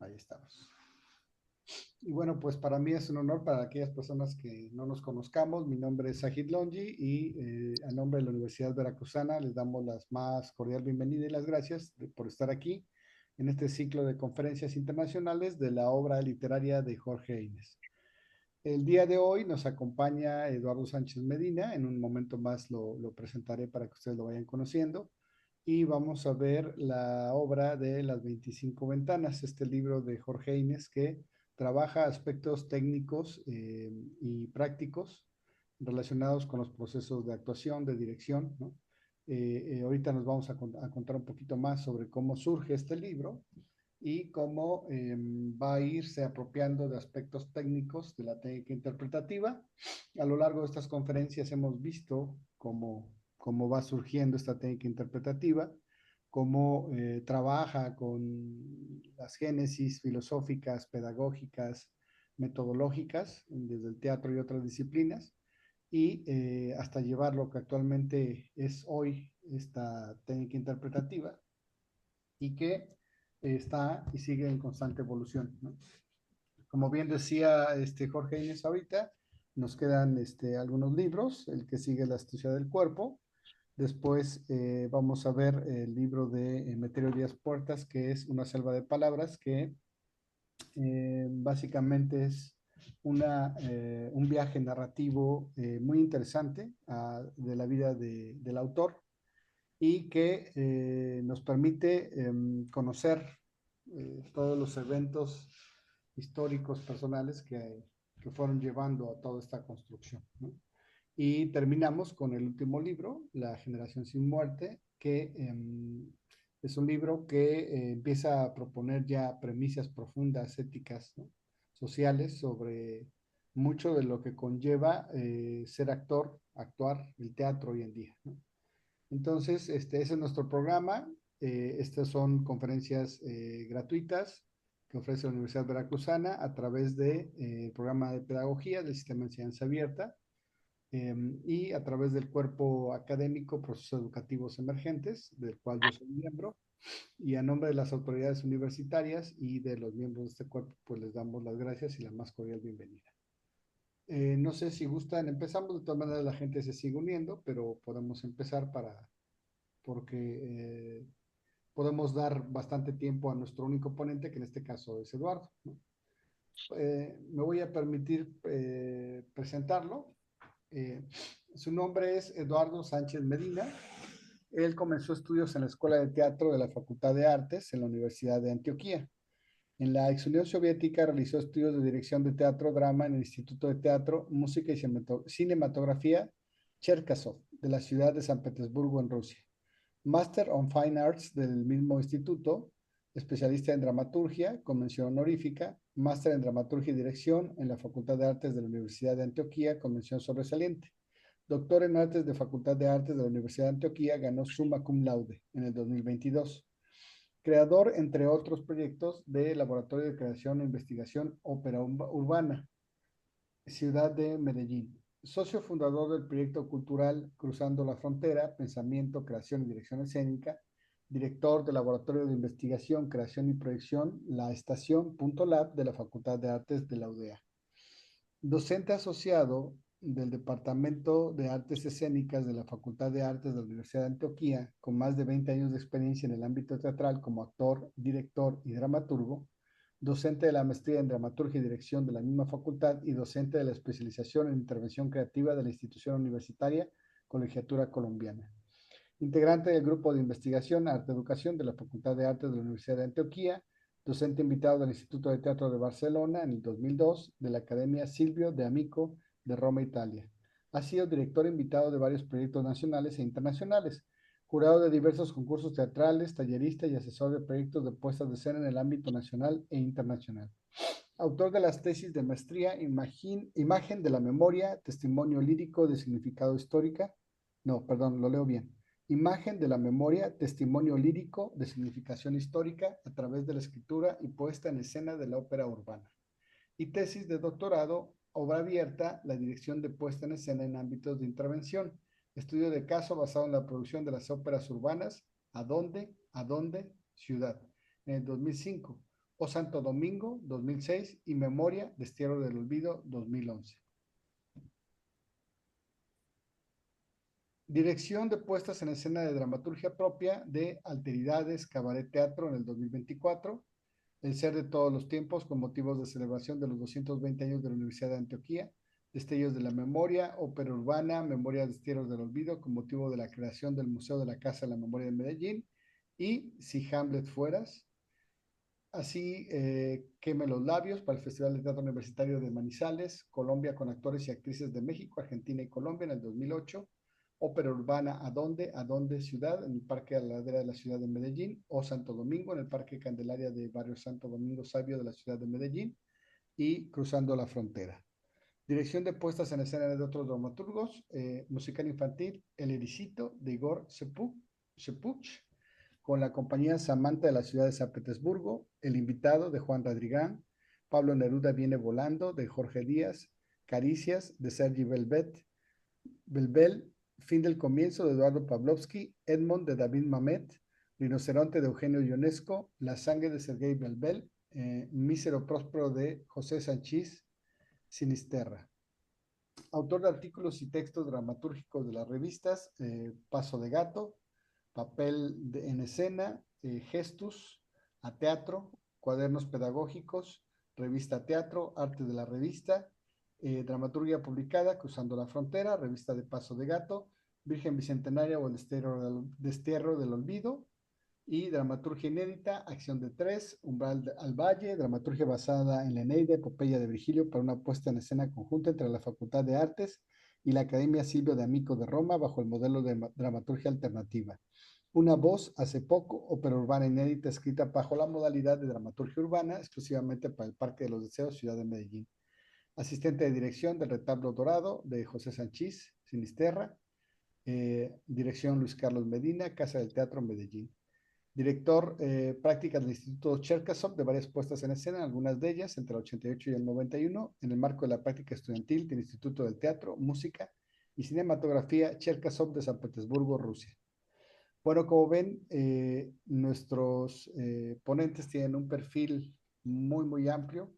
Ahí estamos. Y bueno, pues para mí es un honor para aquellas personas que no nos conozcamos. Mi nombre es Sajid Longi y a nombre de la Universidad Veracruzana les damos las más cordial bienvenida y las gracias por estar aquí en este ciclo de conferencias internacionales de la obra literaria de Jorge Inés. El día de hoy nos acompaña Eduardo Sánchez Medina. En un momento más lo presentaré para que ustedes lo vayan conociendo. Y vamos a ver la obra de Las 25 Ventanas, este libro de Jorge Inés que trabaja aspectos técnicos y prácticos relacionados con los procesos de actuación, de dirección, ¿no? Ahorita nos vamos a contar un poquito más sobre cómo surge este libro y cómo va a irse apropiando de aspectos técnicos de la técnica interpretativa. A lo largo de estas conferencias hemos visto cómo va surgiendo esta técnica interpretativa, cómo trabaja con las génesis filosóficas, pedagógicas, metodológicas, desde el teatro y otras disciplinas, y hasta llevar lo que actualmente es hoy esta técnica interpretativa y que está y sigue en constante evolución, ¿no? Como bien decía Jorge Inés ahorita, nos quedan algunos libros, el que sigue La astucia del cuerpo, después vamos a ver el libro de Meterio Díaz Puertas, que es Una selva de palabras, que básicamente es un viaje narrativo muy interesante de la vida del autor y que nos permite conocer todos los eventos históricos personales que fueron llevando a toda esta construcción, ¿no? Y terminamos con el último libro, La generación sin muerte, que es un libro que empieza a proponer ya premisas profundas, éticas, ¿no? Sociales, sobre mucho de lo que conlleva ser actor, actuar el teatro hoy en día, ¿no? Entonces, ese es nuestro programa. Estas son conferencias gratuitas que ofrece la Universidad Veracruzana a través del programa de pedagogía del sistema de enseñanza abierta y a través del cuerpo académico Procesos Educativos Emergentes, del cual yo soy miembro. Y a nombre de las autoridades universitarias y de los miembros de este cuerpo, pues les damos las gracias y la más cordial bienvenida. No sé si gustan, empezamos, de todas maneras la gente se sigue uniendo, pero podemos empezar porque podemos dar bastante tiempo a nuestro único ponente, que en este caso es Eduardo, ¿no? Me voy a permitir presentarlo. Eh, Su nombre es Eduardo Sánchez Medina. Él comenzó estudios en la Escuela de Teatro de la Facultad de Artes en la Universidad de Antioquía. En la ex Unión Soviética realizó estudios de dirección de teatro, drama en el Instituto de Teatro, Música y Cinematografía Cherkasov de la ciudad de San Petersburgo, en Rusia. Master on Fine Arts del mismo instituto, especialista en dramaturgia, con mención honorífica, máster en dramaturgia y dirección en la Facultad de Artes de la Universidad de Antioquía, con mención sobresaliente. Doctor en Artes de Facultad de Artes de la Universidad de Antioquía, ganó summa cum laude en el 2022. Creador, entre otros proyectos, de Laboratorio de Creación e Investigación Ópera Urbana, Ciudad de Medellín. Socio fundador del proyecto cultural Cruzando la Frontera, Pensamiento, Creación y Dirección Escénica, director del Laboratorio de Investigación, Creación y Proyección, La Estación Punto Lab de la Facultad de Artes de la UDEA. Docente asociado del Departamento de Artes Escénicas de la Facultad de Artes de la Universidad de Antioquía, con más de 20 años de experiencia en el ámbito teatral como actor, director y dramaturgo, docente de la maestría en dramaturgia y dirección de la misma facultad y docente de la especialización en intervención creativa de la institución universitaria Colegiatura Colombiana. Integrante del grupo de investigación Arte Educación de la Facultad de Artes de la Universidad de Antioquía, docente invitado del Instituto de Teatro de Barcelona en el 2002, de la Academia Silvio de Amico de Roma, Italia. Ha sido director invitado de varios proyectos nacionales e internacionales, jurado de diversos concursos teatrales, tallerista y asesor de proyectos de puestas de escena en el ámbito nacional e internacional. Autor de las tesis de maestría Imagen de la Memoria, Testimonio Lírico de Significado Histórica. No, perdón, lo leo bien. Imagen de la memoria, testimonio lírico de significación histórica a través de la escritura y puesta en escena de la ópera urbana. Y tesis de doctorado, obra abierta, la dirección de puesta en escena en ámbitos de intervención. Estudio de caso basado en la producción de las óperas urbanas, ¿A dónde? ¿A dónde? Ciudad, en el 2005. O Santo Domingo, 2006, y Memoria, Destierro del Olvido, 2011. Dirección de puestas en escena de dramaturgia propia de Alteridades Cabaret Teatro en el 2024. El ser de todos los tiempos con motivos de celebración de los 220 años de la Universidad de Antioquía. Destellos de la Memoria, ópera urbana, Memoria de Destierros del Olvido con motivo de la creación del Museo de la Casa de la Memoria de Medellín. Y Si Hamlet Fueras. Así, Queme los labios para el Festival de Teatro Universitario de Manizales, Colombia, con actores y actrices de México, Argentina y Colombia en el 2008. Ópera urbana ¿A dónde? ¿A dónde ciudad? En el Parque a la Ladera de la ciudad de Medellín. O Santo Domingo en el Parque Candelaria de Barrio Santo Domingo Sabio de la ciudad de Medellín. Y Cruzando la Frontera. Dirección de puestas en escena de otros dramaturgos, musical infantil El Ericito de Igor Sepuch, con la compañía Samantha de la ciudad de San Petersburgo, El Invitado de Juan Radrigán, Pablo Neruda viene volando de Jorge Díaz, Caricias de Sergi Belbel, Fin del comienzo de Eduardo Pavlovsky, Edmond de David Mamet, Rinoceronte de Eugenio Ionesco, La sangre de Sergei Belbel, Mísero próspero de José Sanchís, Sinisterra. Autor de artículos y textos dramatúrgicos de las revistas Paso de Gato, en Escena, Gestus, A Teatro, Cuadernos Pedagógicos, Revista Teatro, Arte de la Revista, Dramaturgia Publicada, Cruzando la Frontera, Revista de Paso de Gato, Virgen Bicentenaria o El Destierro del Olvido, y Dramaturgia Inédita, Acción de Tres, Umbral al Valle, dramaturgia basada en la Eneida, epopeya de Virgilio para una puesta en escena conjunta entre la Facultad de Artes y la Academia Silvio de Amico de Roma bajo el modelo de dramaturgia alternativa. Una voz hace poco, ópera urbana inédita escrita bajo la modalidad de dramaturgia urbana exclusivamente para el Parque de los Deseos, Ciudad de Medellín. Asistente de dirección del Retablo Dorado de José Sanchís, Sinisterra. Dirección Luis Carlos Medina, Casa del Teatro Medellín. Director prácticas del Instituto Cherkasov de varias puestas en escena, algunas de ellas entre el 88 y el 91, en el marco de la práctica estudiantil del Instituto del Teatro, Música y Cinematografía Cherkasov de San Petersburgo, Rusia. Bueno, como ven, nuestros ponentes tienen un perfil muy amplio,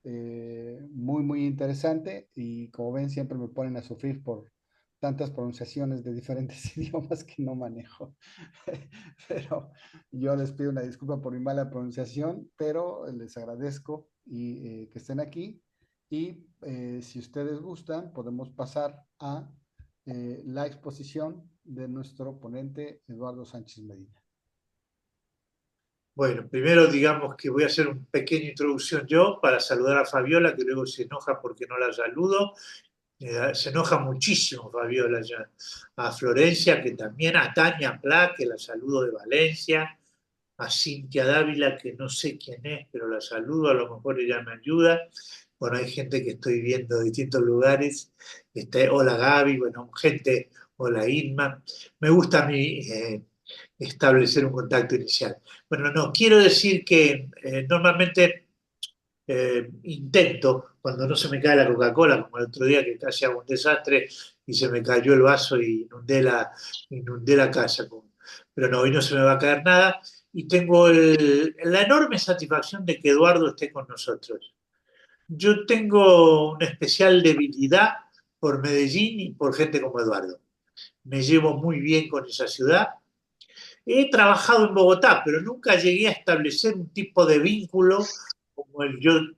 muy interesante, y como ven siempre me ponen a sufrir por tantas pronunciaciones de diferentes idiomas que no manejo. Pero yo les pido una disculpa por mi mala pronunciación, pero les agradezco que estén aquí, y si ustedes gustan podemos pasar a la exposición de nuestro ponente Eduardo Sánchez Medina. Bueno, primero digamos que voy a hacer una pequeña introducción yo para saludar a Fabiola, que luego se enoja porque no la saludo. Se enoja muchísimo Fabiola ya. A Florencia, que también, a Tania Pla, que la saludo de Valencia, a Cintia Dávila, que no sé quién es, pero la saludo, a lo mejor ella me ayuda. Bueno, hay gente que estoy viendo de distintos lugares. Hola Gaby, bueno, gente, hola Irma. Me gusta a mí establecer un contacto inicial. Bueno, no, quiero decir que normalmente intento, cuando no se me cae la Coca-Cola, como el otro día que casi hago un desastre y se me cayó el vaso y inundé la casa. Pero no, hoy no se me va a caer nada y tengo la enorme satisfacción de que Eduardo esté con nosotros. Yo tengo una especial debilidad por Medellín y por gente como Eduardo. Me llevo muy bien con esa ciudad. He trabajado en Bogotá, pero nunca llegué a establecer un tipo de vínculo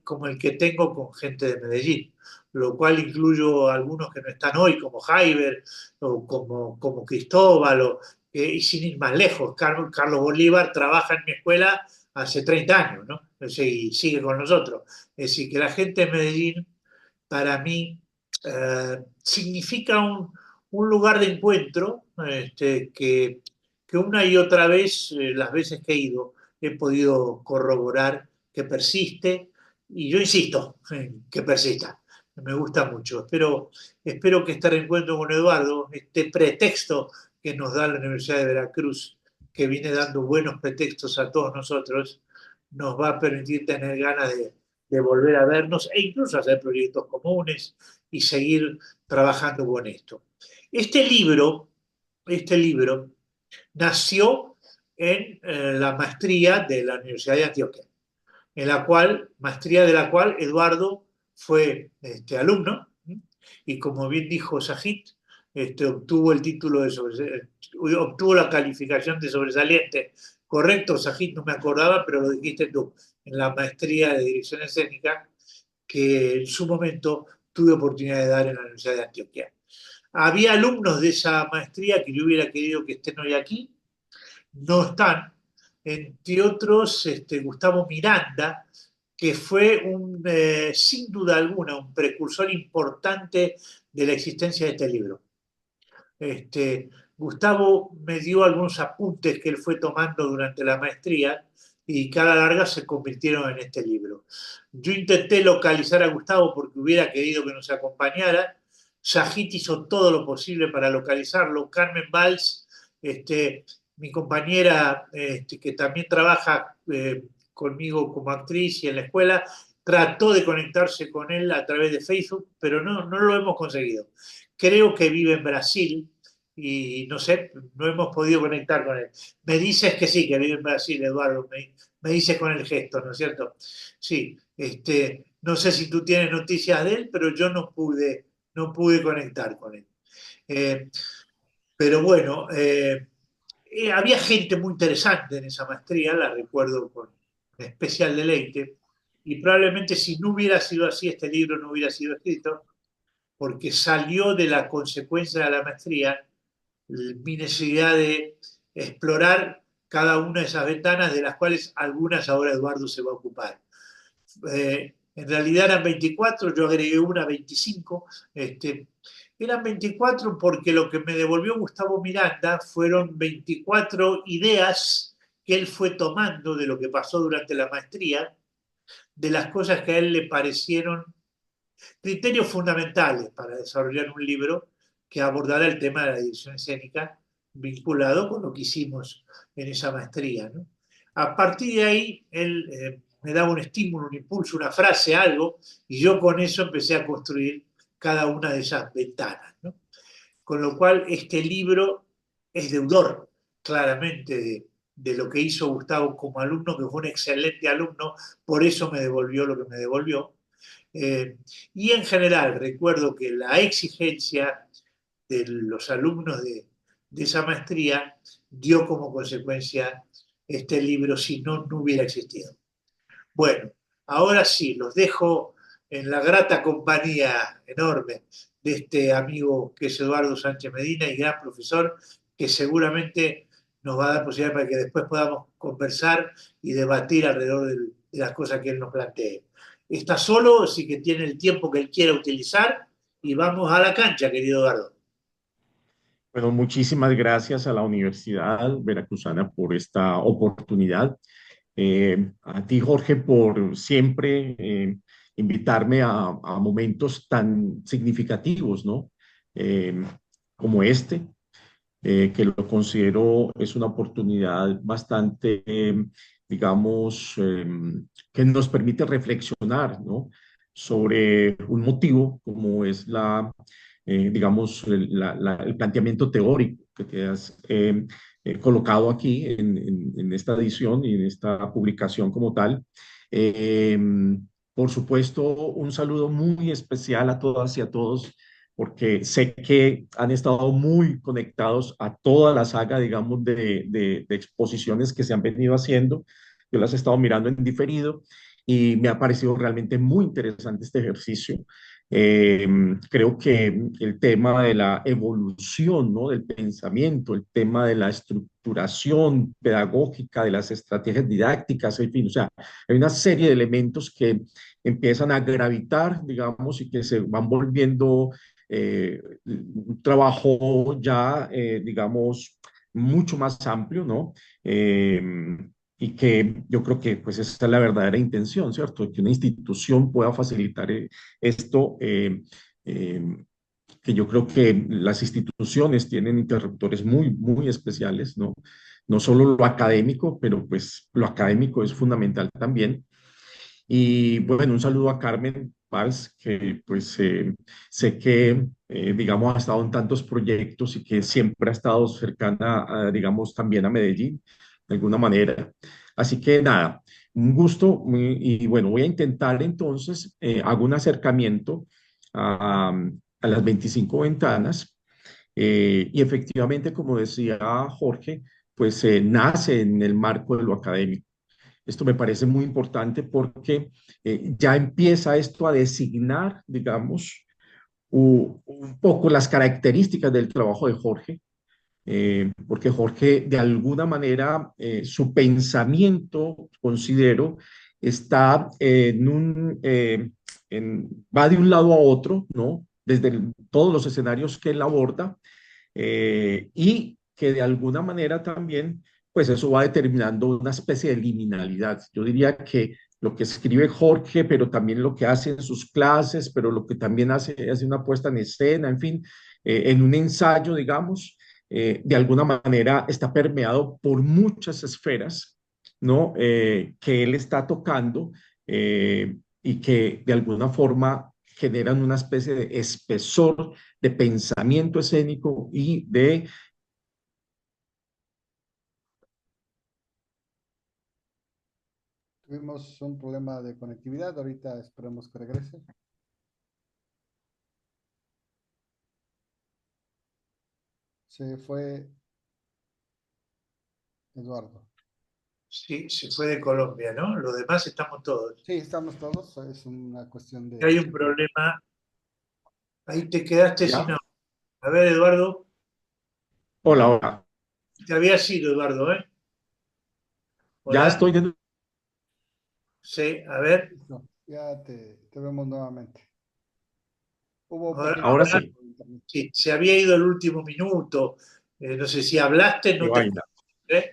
como el que tengo con gente de Medellín, lo cual incluyo a algunos que no están hoy, como Jaiber o como Cristóbal, y sin ir más lejos, Carlos Bolívar trabaja en mi escuela hace 30 años, ¿no? Y sigue con nosotros. Es decir, que la gente de Medellín, para mí, significa un lugar de encuentro que una y otra vez, las veces que he ido, he podido corroborar que persiste, y yo insisto en que persista. Me gusta mucho. Espero que este reencuentro con Eduardo, este pretexto que nos da la Universidad de Veracruz, que viene dando buenos pretextos a todos nosotros, nos va a permitir tener ganas de volver a vernos e incluso hacer proyectos comunes y seguir trabajando con esto. Este libro nació en la maestría de la Universidad de Antioquia. en la cual, maestría de la cual Eduardo fue alumno, y como bien dijo Sajid, obtuvo el título de obtuvo la calificación de sobresaliente. Correcto, Sajid, no me acordaba, pero lo dijiste tú, en la maestría de dirección escénica que en su momento tuve oportunidad de dar en la Universidad de Antioquia. Había alumnos de esa maestría que yo hubiera querido que estén hoy aquí, no están, entre otros Gustavo Miranda, que fue sin duda alguna un precursor importante de la existencia de este libro. Gustavo me dio algunos apuntes que él fue tomando durante la maestría y que a la larga se convirtieron en este libro. Yo intenté localizar a Gustavo porque hubiera querido que nos acompañara. Sajit hizo todo lo posible para localizarlo. Carmen Valls, mi compañera que también trabaja conmigo como actriz y en la escuela, trató de conectarse con él a través de Facebook, pero no lo hemos conseguido. Creo que vive en Brasil y no sé, no hemos podido conectar con él. Me dices que sí, que vive en Brasil, Eduardo, me dices con el gesto, ¿no es cierto? Sí, no sé si tú tienes noticias de él, pero yo no pude conectar con él. Eh, pero bueno, había gente muy interesante en esa maestría, la recuerdo con especial deleite, y probablemente si no hubiera sido así, este libro no hubiera sido escrito, porque salió de la consecuencia de la maestría mi necesidad de explorar cada una de esas ventanas, de las cuales algunas ahora Eduardo se va a ocupar. En realidad eran 24, yo agregué una 25. Eran 24 porque lo que me devolvió Gustavo Miranda fueron 24 ideas que él fue tomando de lo que pasó durante la maestría, de las cosas que a él le parecieron criterios fundamentales para desarrollar un libro que abordará el tema de la dirección escénica vinculado con lo que hicimos en esa maestría, ¿no? A partir de ahí, él me daba un estímulo, un impulso, una frase, algo, y yo con eso empecé a construir cada una de esas ventanas, ¿no? Con lo cual, este libro es deudor claramente de lo que hizo Gustavo como alumno, que fue un excelente alumno, por eso me devolvió lo que me devolvió. Y en general, recuerdo que la exigencia de los alumnos de esa maestría dio como consecuencia este libro, si no hubiera existido. Bueno, ahora sí, los dejo en la grata compañía enorme de este amigo que es Eduardo Sánchez Medina y gran profesor, que seguramente nos va a dar posibilidad para que después podamos conversar y debatir alrededor de las cosas que él nos plantee. Está solo, así que tiene el tiempo que él quiera utilizar y vamos a la cancha, querido Eduardo. Bueno, muchísimas gracias a la Universidad Veracruzana por esta oportunidad. A ti, Jorge, por siempre invitarme a momentos tan significativos, ¿no? Eh, Como este, que lo considero es una oportunidad bastante, digamos, que nos permite reflexionar, ¿no? Sobre un motivo como es digamos, el planteamiento teórico que te has colocado aquí en esta edición y en esta publicación como tal. Eh, por supuesto, un saludo muy especial a todas y a todos porque sé que han estado muy conectados a toda la saga, digamos, de exposiciones que se han venido haciendo. Yo las he estado mirando en diferido y me ha parecido realmente muy interesante este ejercicio. Eh, Creo que el tema de la evolución, ¿no? Del pensamiento, el tema de la estructuración pedagógica, de las estrategias didácticas, en fin, o sea, hay una serie de elementos que empiezan a gravitar, digamos, y que se van volviendo un trabajo ya, digamos, mucho más amplio, ¿no? Eh, y que yo creo que pues esa es la verdadera intención, ¿cierto? Que una institución pueda facilitar esto, que yo creo que las instituciones tienen interruptores muy, muy especiales, ¿no? No solo lo académico, pero pues lo académico es fundamental también. Y bueno, un saludo a Carmen Paz, que pues sé que, digamos, ha estado en tantos proyectos y que siempre ha estado cercana, digamos, también a Medellín, de alguna manera. Así que nada, un gusto y bueno, voy a intentar entonces, hago un acercamiento a las 25 ventanas y efectivamente, como decía Jorge, pues nace en el marco de lo académico. Esto me parece muy importante porque ya empieza esto a designar, digamos, un poco las características del trabajo de Jorge, porque Jorge, de alguna manera, su pensamiento, considero, está va de un lado a otro, ¿no? Desde todos los escenarios que él aborda, y que de alguna manera también, pues eso va determinando una especie de liminalidad. Yo diría que lo que escribe Jorge, pero también lo que hace en sus clases, pero lo que también hace una puesta en escena, en fin, en un ensayo, digamos, de alguna manera está permeado por muchas esferas, ¿no? Que él está tocando y que de alguna forma generan una especie de espesor de pensamiento escénico y de... Tuvimos un problema de conectividad, ahorita esperemos que regrese. Se fue Eduardo. Sí, se fue de Colombia, ¿no? Los demás estamos todos. Sí, estamos todos, es una cuestión Si hay de... un problema, ahí te quedaste sin ¿Ya? audio. A ver, Eduardo, Hola, hola. te había sido, Eduardo, ¿eh? Ya Hola, estoy de... sí, a ver, Listo, ya te vemos nuevamente. Hubo un ahora, pequeño Ahora ahora sí, de internet. sí, se había ido el último minuto. No sé si hablaste, qué no te vaina. escuché. ¿Eh?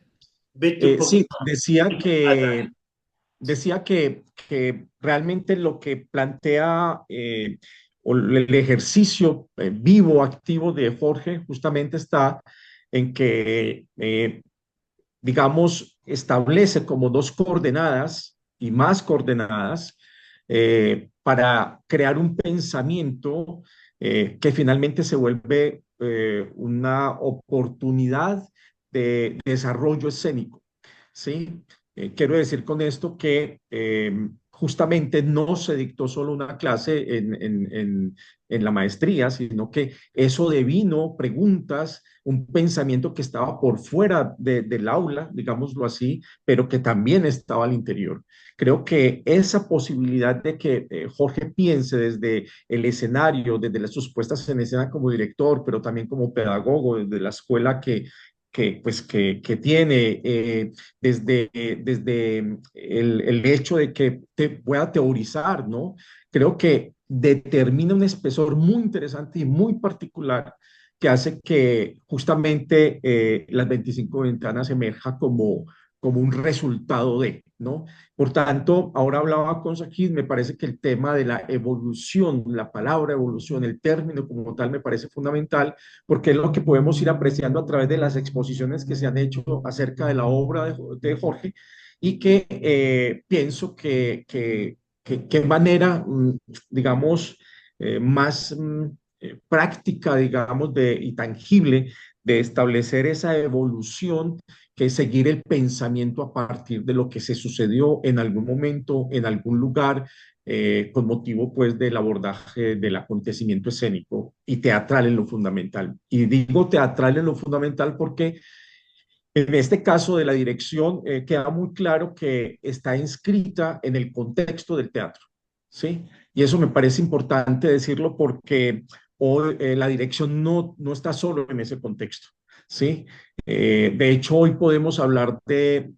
Vete un Sí, poquito decía que realmente lo que plantea o el ejercicio vivo, activo de Jorge, justamente está en que digamos, establece como dos coordenadas y más coordenadas para crear un pensamiento que finalmente se vuelve una oportunidad de desarrollo escénico. ¿Sí? Quiero decir con esto que justamente no se dictó solo una clase en la maestría, sino que eso devino preguntas, un pensamiento que estaba por fuera del aula, digámoslo así, pero que también estaba al interior. Creo que esa posibilidad de que Jorge piense desde el escenario, desde sus puestas en escena como director, pero también como pedagogo, desde la escuela que tiene, desde el hecho de que te pueda teorizar, ¿no? Creo que determina un espesor muy interesante y muy particular que hace que justamente las 25 ventanas emerja como un resultado de, ¿no? Por tanto, ahora hablaba con Saquid, me parece que el tema de la evolución, la palabra evolución, el término como tal, me parece fundamental, porque es lo que podemos ir apreciando a través de las exposiciones que se han hecho acerca de la obra de Jorge y que pienso que manera, digamos, más práctica, digamos, y tangible de establecer esa evolución que es seguir el pensamiento a partir de lo que se sucedió en algún momento, en algún lugar, con motivo pues del abordaje del acontecimiento escénico y teatral en lo fundamental. Y digo teatral en lo fundamental porque en este caso de la dirección queda muy claro que está inscrita en el contexto del teatro, ¿sí? Y eso me parece importante decirlo porque hoy la dirección no está solo en ese contexto, ¿sí? De hecho, hoy podemos hablar de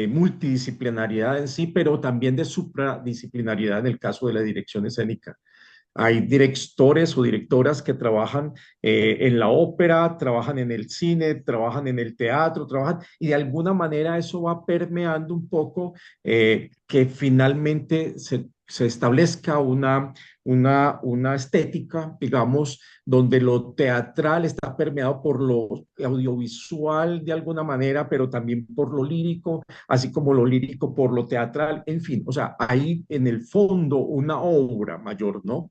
multidisciplinariedad en sí, pero también de supradisciplinariedad en el caso de la dirección escénica. Hay directores o directoras que trabajan en la ópera, trabajan en el cine, trabajan en el teatro, trabajan y de alguna manera eso va permeando un poco que finalmente se establezca una estética, digamos, donde lo teatral está permeado por lo audiovisual de alguna manera, pero también por lo lírico, así como lo lírico por lo teatral, en fin, o sea, hay en el fondo una obra mayor, ¿no?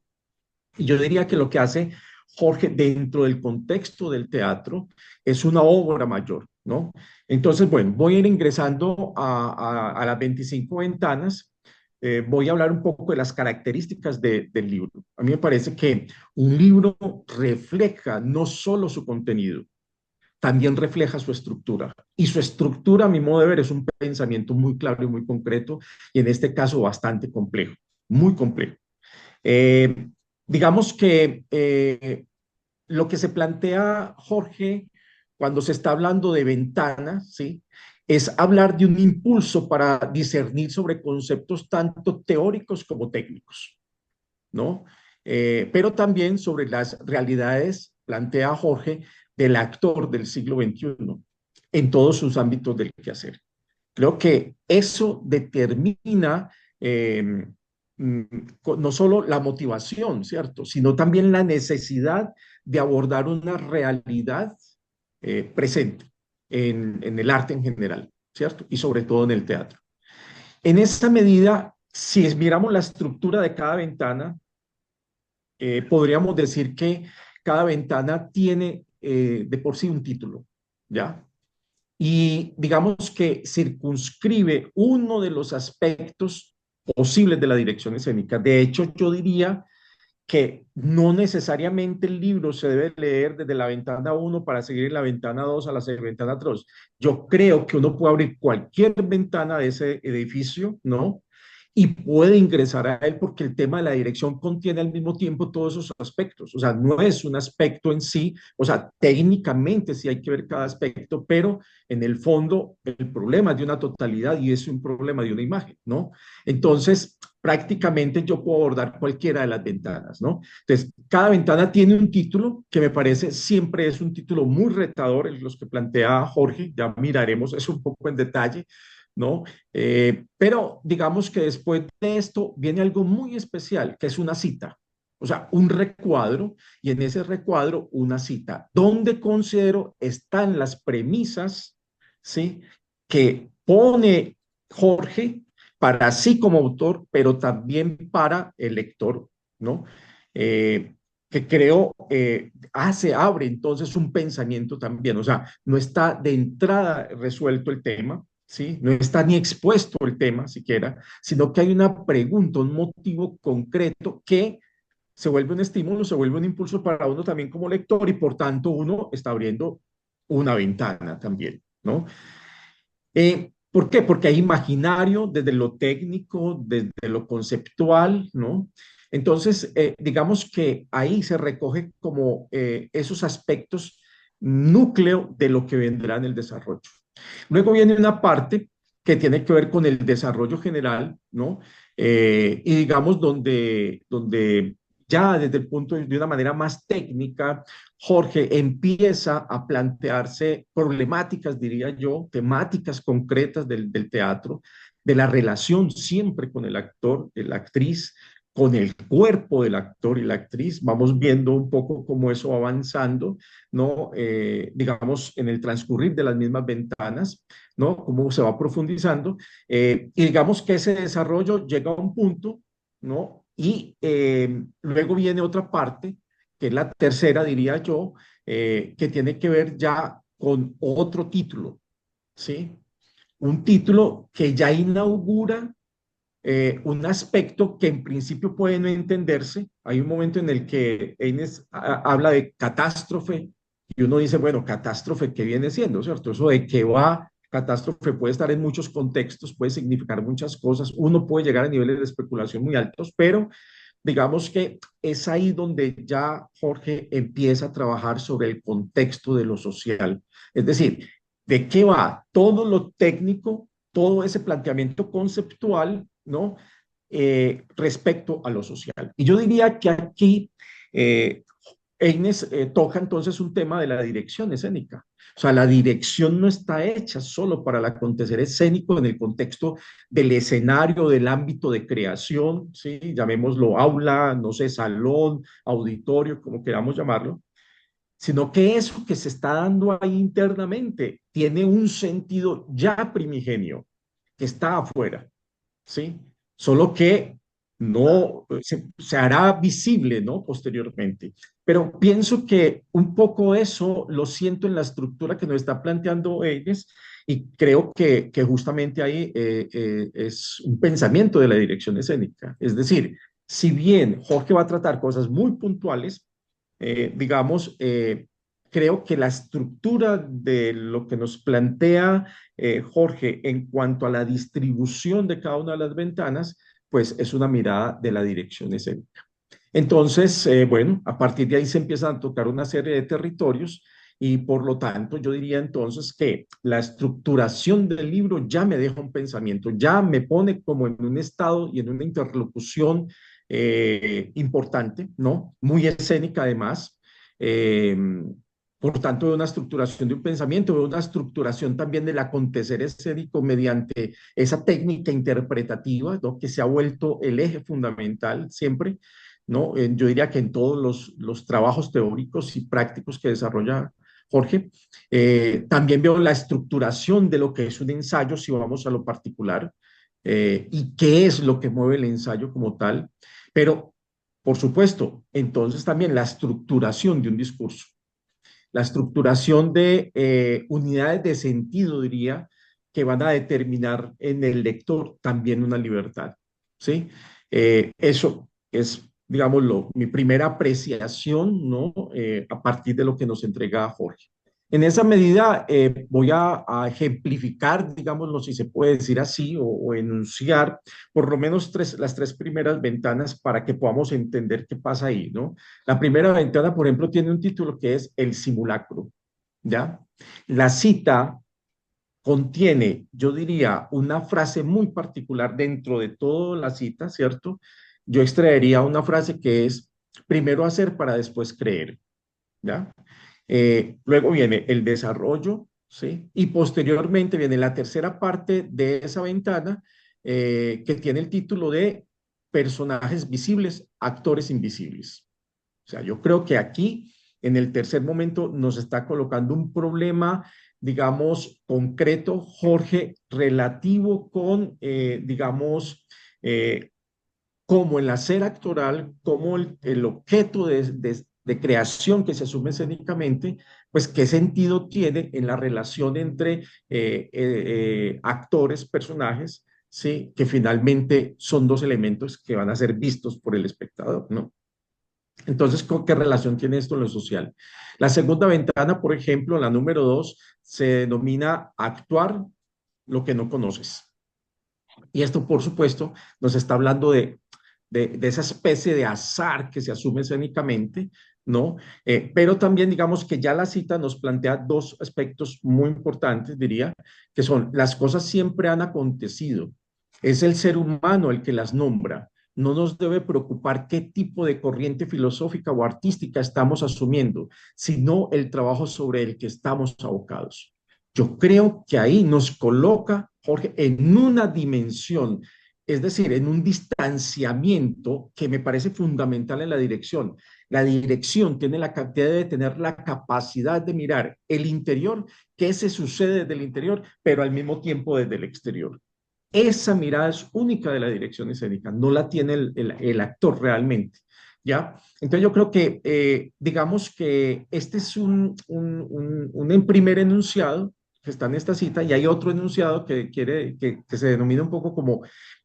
Y yo diría que lo que hace Jorge dentro del contexto del teatro es una obra mayor. ¿no? Entonces, bueno, voy a ir ingresando a las 25 ventanas. Voy a hablar un poco de las características del libro. A mí me parece que un libro refleja no solo su contenido, también refleja su estructura. Y su estructura, a mi modo de ver, es un pensamiento muy claro y muy concreto, y en este caso bastante complejo, muy complejo. Eh, digamos que lo que se plantea Jorge cuando se está hablando de ventanas, ¿sí? Es hablar de un impulso para discernir sobre conceptos tanto teóricos como técnicos, ¿no? Pero también sobre las realidades, plantea Jorge, del actor del siglo XXI en todos sus ámbitos del quehacer. Creo que eso determina mm, no solo la motivación, ¿cierto? Sino también la necesidad de abordar una realidad presente en el arte en general, ¿cierto? Y sobre todo en el teatro. En esta medida, si miramos la estructura de cada ventana, podríamos decir que cada ventana tiene de por sí un título, ¿ya? Y digamos que circunscribe uno de los aspectos posibles de la dirección escénica. De hecho, yo diría que no necesariamente el libro se debe leer desde la ventana uno para seguir en la ventana 2 a la ventana 3. Yo creo que uno puede abrir cualquier ventana de ese edificio, ¿no? Y puede ingresar a él porque el tema de la dirección contiene al mismo tiempo todos esos aspectos. O sea, no es un aspecto en sí, o sea, técnicamente sí hay que ver cada aspecto, pero en el fondo el problema es de una totalidad y es un problema de una imagen, ¿no? Entonces, prácticamente yo puedo abordar cualquiera de las ventanas, ¿no? Entonces, cada ventana tiene un título que me parece siempre es un título muy retador, en los que plantea Jorge, ya miraremos eso un poco en detalle, ¿no? Pero digamos que después de esto viene algo muy especial, que es una cita, o sea, un recuadro, y en ese recuadro una cita, donde considero están las premisas, ¿sí? Que pone Jorge para sí como autor, pero también para el lector, ¿no? Que creo abre entonces un pensamiento también, o sea, no está de entrada resuelto el tema, ¿sí? No está ni expuesto el tema siquiera, sino que hay una pregunta, un motivo concreto que se vuelve un estímulo, se vuelve un impulso para uno también como lector y por tanto uno está abriendo una ventana también, ¿no? ¿Por qué? Porque hay imaginario desde lo técnico, desde lo conceptual, ¿no? Entonces, digamos que ahí se recoge como esos aspectos núcleo de lo que vendrá en el desarrollo. Luego viene una parte que tiene que ver con el desarrollo general, ¿no? Y digamos donde ya desde el punto de una manera más técnica, Jorge empieza a plantearse problemáticas, diría yo, temáticas concretas del teatro, de la relación siempre con el actor, la actriz, con el cuerpo del actor y la actriz. Vamos viendo un poco cómo eso va avanzando, ¿no? Digamos, en el transcurrir de las mismas ventanas, ¿no? Cómo se va profundizando. Y digamos que ese desarrollo llega a un punto, ¿no? Y luego viene otra parte, que es la tercera, diría yo, que tiene que ver ya con otro título, ¿sí? Un título que ya inaugura un aspecto que en principio puede no entenderse. Hay un momento en el que Eines habla de catástrofe y uno dice, bueno, catástrofe, ¿qué viene siendo? ¿Cierto? Eso de que va, catástrofe puede estar en muchos contextos, puede significar muchas cosas. Uno puede llegar a niveles de especulación muy altos, pero digamos que es ahí donde ya Jorge empieza a trabajar sobre el contexto de lo social. Es decir, ¿de qué va? Todo lo técnico, todo ese planteamiento conceptual, ¿no? Respecto a lo social. Y yo diría que aquí Eines toca entonces un tema de la dirección escénica. O sea, la dirección no está hecha solo para el acontecer escénico en el contexto del escenario, del ámbito de creación, ¿sí? Llamémoslo aula, no sé, salón, auditorio, como queramos llamarlo, sino que eso que se está dando ahí internamente tiene un sentido ya primigenio, que está afuera, ¿sí? Solo que no se hará visible, ¿no? Posteriormente. Pero pienso que un poco eso lo siento en la estructura que nos está planteando ellos y creo que justamente ahí es un pensamiento de la dirección escénica. Es decir, si bien Jorge va a tratar cosas muy puntuales, digamos, creo que la estructura de lo que nos plantea Jorge en cuanto a la distribución de cada una de las ventanas, pues es una mirada de la dirección escénica. Entonces, bueno, a partir de ahí se empiezan a tocar una serie de territorios y por lo tanto yo diría entonces que la estructuración del libro ya me deja un pensamiento, ya me pone como en un estado y en una interlocución importante, ¿no? Muy escénica además. Eh, por tanto, de una estructuración de un pensamiento, de una estructuración también del acontecer escénico mediante esa técnica interpretativa, ¿no? Que se ha vuelto el eje fundamental siempre, ¿no? Yo diría que en todos los trabajos teóricos y prácticos que desarrolla Jorge, también veo la estructuración de lo que es un ensayo, si vamos a lo particular, y qué es lo que mueve el ensayo como tal, pero, por supuesto, entonces también la estructuración de un discurso, la estructuración de unidades de sentido, diría, que van a determinar en el lector también una libertad, ¿sí? Eso es, digámoslo, mi primera apreciación, ¿no? A partir de lo que nos entrega Jorge. En esa medida voy a ejemplificar, digámoslo, si se puede decir así, o enunciar por lo menos las tres primeras ventanas para que podamos entender qué pasa ahí, ¿no? La primera ventana, por ejemplo, tiene un título que es El simulacro, ¿ya? La cita contiene, yo diría, una frase muy particular dentro de toda la cita, ¿cierto? Yo extraería una frase que es, primero hacer para después creer, ¿ya? Luego viene el desarrollo, ¿sí? Y posteriormente viene la tercera parte de esa ventana que tiene el título de personajes visibles, actores invisibles. O sea, yo creo que aquí, en el tercer momento, nos está colocando un problema, digamos, concreto, Jorge, relativo con, digamos, como el hacer actoral, como el objeto de creación que se asume escénicamente, pues qué sentido tiene en la relación entre actores, personajes, ¿sí? Que finalmente son dos elementos que van a ser vistos por el espectador, ¿no? Entonces, ¿qué relación tiene esto en lo social? La segunda ventana, por ejemplo, la número 2, se denomina actuar lo que no conoces. Y esto, por supuesto, nos está hablando de esa especie de azar que se asume escénicamente, ¿no? Pero también digamos que ya la cita nos plantea dos aspectos muy importantes, diría, que son las cosas siempre han acontecido. Es el ser humano el que las nombra. No nos debe preocupar qué tipo de corriente filosófica o artística estamos asumiendo, sino el trabajo sobre el que estamos abocados. Yo creo que ahí nos coloca, Jorge, en una dimensión, es decir, en un distanciamiento que me parece fundamental en la dirección. La dirección tiene debe tener la capacidad de mirar el interior, qué se sucede desde el interior, pero al mismo tiempo desde el exterior. Esa mirada es única de la dirección escénica, no la tiene el actor realmente. ¿Ya? Entonces yo creo que, digamos que este es un primer enunciado que está en esta cita y hay otro enunciado que se denomina un poco como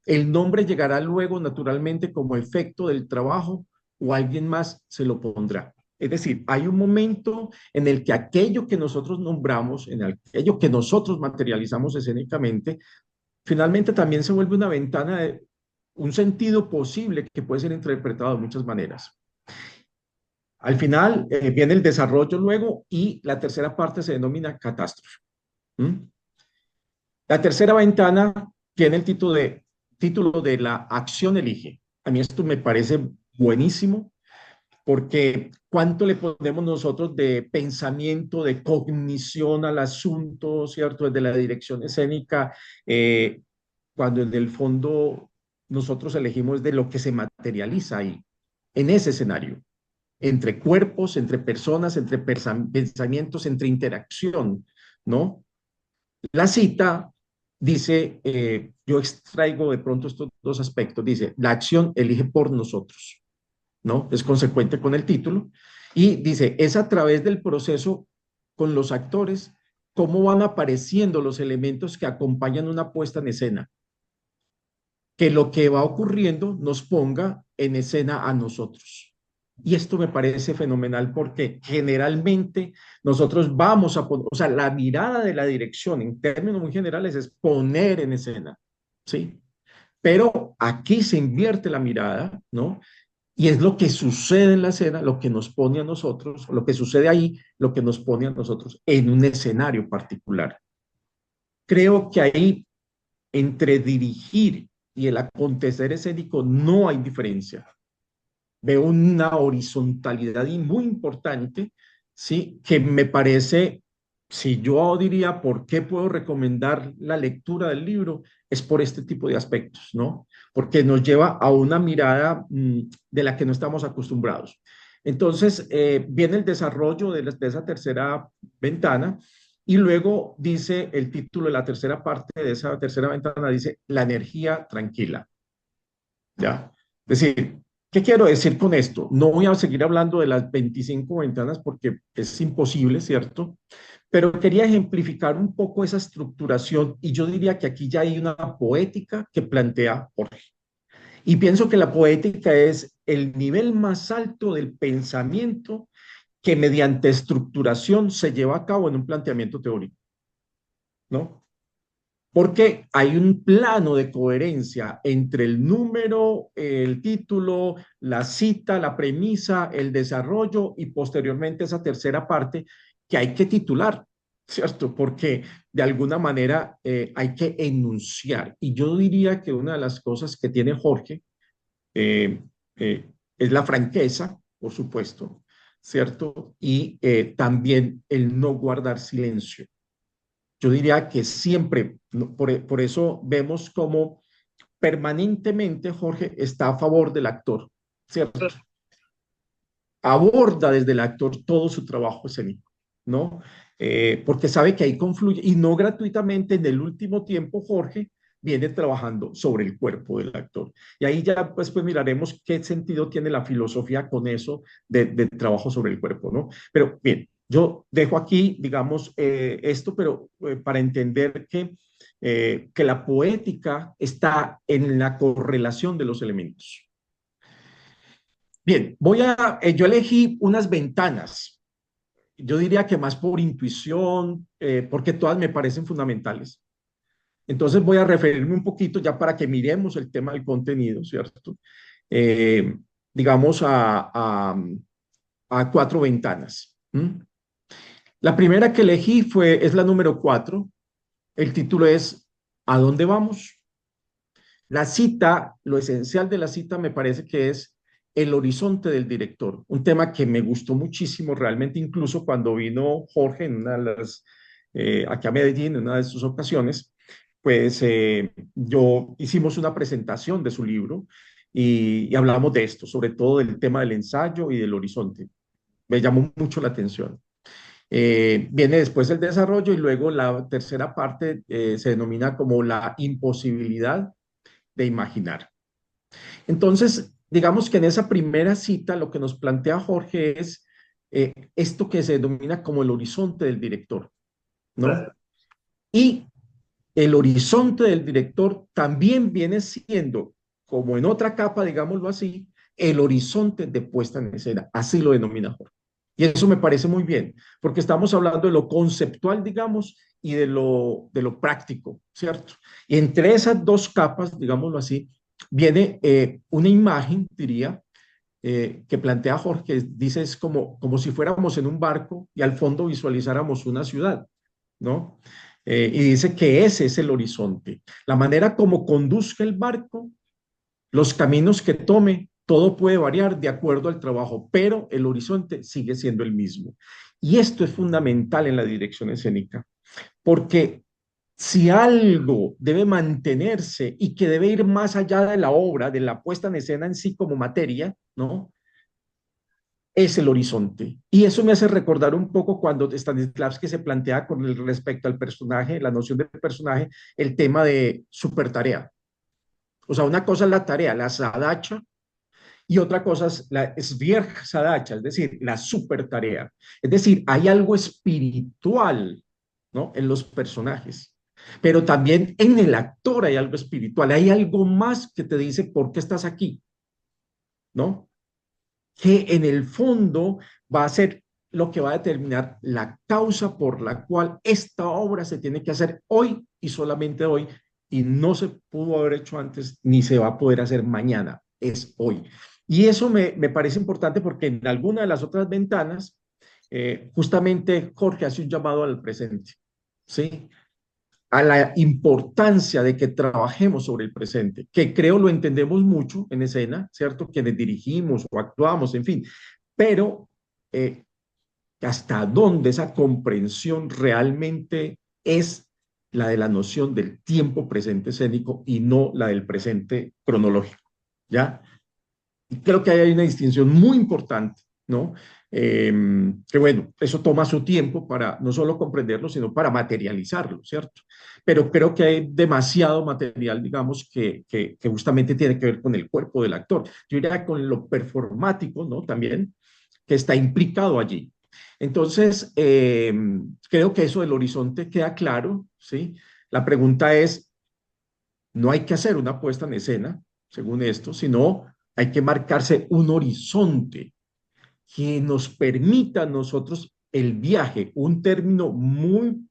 el nombre llegará luego naturalmente como efecto del trabajo o alguien más se lo pondrá. Es decir, hay un momento en el que aquello que nosotros nombramos, en aquello que nosotros materializamos escénicamente, finalmente también se vuelve una ventana de un sentido posible que puede ser interpretado de muchas maneras. Al final viene el desarrollo luego y la tercera parte se denomina catástrofe. ¿Mm? La tercera ventana tiene el título de la acción elige. A mí esto me parece buenísimo porque cuánto le ponemos nosotros de pensamiento, de cognición al asunto, ¿cierto? Desde la dirección escénica, cuando en el fondo nosotros elegimos de lo que se materializa ahí, en ese escenario, entre cuerpos, entre personas, entre pensamientos, entre interacción, ¿no? La cita dice, yo extraigo de pronto estos dos aspectos, dice, la acción elige por nosotros, ¿no? Es consecuente con el título. Y dice, es a través del proceso con los actores, cómo van apareciendo los elementos que acompañan una puesta en escena, que lo que va ocurriendo nos ponga en escena a nosotros. Y esto me parece fenomenal porque generalmente nosotros vamos a poner, o sea, la mirada de la dirección en términos muy generales es poner en escena, ¿sí? Pero aquí se invierte la mirada, ¿no? Y es lo que sucede en la escena, lo que nos pone a nosotros, lo que sucede ahí, lo que nos pone a nosotros en un escenario particular. Creo que ahí entre dirigir y el acontecer escénico no hay diferencia. Veo una horizontalidad y muy importante, ¿sí? Que me parece, si yo diría por qué puedo recomendar la lectura del libro, es por este tipo de aspectos, ¿no? Porque nos lleva a una mirada de la que no estamos acostumbrados. Entonces, viene el desarrollo de esa tercera ventana y luego dice el título de la tercera parte de esa tercera ventana, dice la energía tranquila, ¿ya? Es decir, ¿qué quiero decir con esto? No voy a seguir hablando de las 25 ventanas porque es imposible, ¿cierto? Pero quería ejemplificar un poco esa estructuración y yo diría que aquí ya hay una poética que plantea Jorge. Y pienso que la poética es el nivel más alto del pensamiento que mediante estructuración se lleva a cabo en un planteamiento teórico, ¿no? Porque hay un plano de coherencia entre el número, el título, la cita, la premisa, el desarrollo y posteriormente esa tercera parte que hay que titular, ¿cierto? Porque de alguna manera hay que enunciar. Y yo diría que una de las cosas que tiene Jorge eh, es la franqueza, por supuesto, ¿cierto? Y también el no guardar silencio. Yo diría que siempre, por eso vemos como permanentemente Jorge está a favor del actor, ¿cierto? Aborda desde el actor todo su trabajo escénico, ¿no? Porque sabe que ahí confluye, y no gratuitamente, en el último tiempo Jorge viene trabajando sobre el cuerpo del actor. Y ahí ya pues miraremos qué sentido tiene la filosofía con eso de trabajo sobre el cuerpo, ¿no? Pero bien, yo dejo aquí, digamos, esto, pero para entender que la poética está en la correlación de los elementos. Bien, yo elegí unas ventanas. Yo diría que más por intuición, porque todas me parecen fundamentales. Entonces voy a referirme un poquito ya para que miremos el tema del contenido, ¿cierto? Eh, digamos a cuatro ventanas. ¿Mm? La primera que elegí es la número 4. El título es ¿A dónde vamos? La cita, lo esencial de la cita me parece que es el horizonte del director, un tema que me gustó muchísimo realmente, incluso cuando vino Jorge en una de aquí a Medellín, en una de sus ocasiones, pues yo hicimos una presentación de su libro y hablamos de esto, sobre todo del tema del ensayo y del horizonte. Me llamó mucho la atención. Viene después el desarrollo y luego la tercera parte se denomina como la imposibilidad de imaginar. Entonces, digamos que en esa primera cita lo que nos plantea Jorge es esto que se denomina como el horizonte del director, ¿no? Claro. Y el horizonte del director también viene siendo, como en otra capa, digámoslo así, el horizonte de puesta en escena, así lo denomina Jorge. Y eso me parece muy bien, porque estamos hablando de lo conceptual, digamos, y de lo práctico, ¿cierto? Y entre esas dos capas, digámoslo así, viene una imagen, diría, que plantea Jorge, que dice es como si fuéramos en un barco y al fondo visualizáramos una ciudad, ¿no? Y dice que ese es el horizonte. La manera como conduzca el barco, los caminos que tome, todo puede variar de acuerdo al trabajo, pero el horizonte sigue siendo el mismo. Y esto es fundamental en la dirección escénica, porque si algo debe mantenerse y que debe ir más allá de la obra, de la puesta en escena en sí como materia, ¿no? es el horizonte. Y eso me hace recordar un poco cuando Stanislavski se plantea con respecto al personaje, la noción del personaje, el tema de supertarea. O sea, una cosa es la tarea, la sadacha, y otra cosa es la sadacha, es decir, la supertarea. Es decir, hay algo espiritual, ¿no?, en los personajes. Pero también en el actor hay algo espiritual, hay algo más que te dice por qué estás aquí, ¿no? Que en el fondo va a ser lo que va a determinar la causa por la cual esta obra se tiene que hacer hoy y solamente hoy, y no se pudo haber hecho antes ni se va a poder hacer mañana, es hoy. Y eso me parece importante porque en alguna de las otras ventanas, justamente Jorge hace un llamado al presente, ¿sí? A la importancia de que trabajemos sobre el presente, que creo lo entendemos mucho en escena, ¿cierto? Quienes dirigimos o actuamos, en fin, pero eh, hasta dónde esa comprensión realmente es la de la noción del tiempo presente escénico y no la del presente cronológico, ¿ya? Y creo que ahí hay una distinción muy importante, ¿no? Que bueno, eso toma su tiempo para no solo comprenderlo, sino para materializarlo, ¿cierto? Pero creo que hay demasiado material, digamos, que justamente tiene que ver con el cuerpo del actor. Yo diría con lo performático, ¿no? También, que está implicado allí. Entonces, creo que eso del horizonte queda claro, ¿sí? La pregunta es, no hay que hacer una puesta en escena, según esto, sino hay que marcarse un horizonte que nos permita a nosotros el viaje, un término muy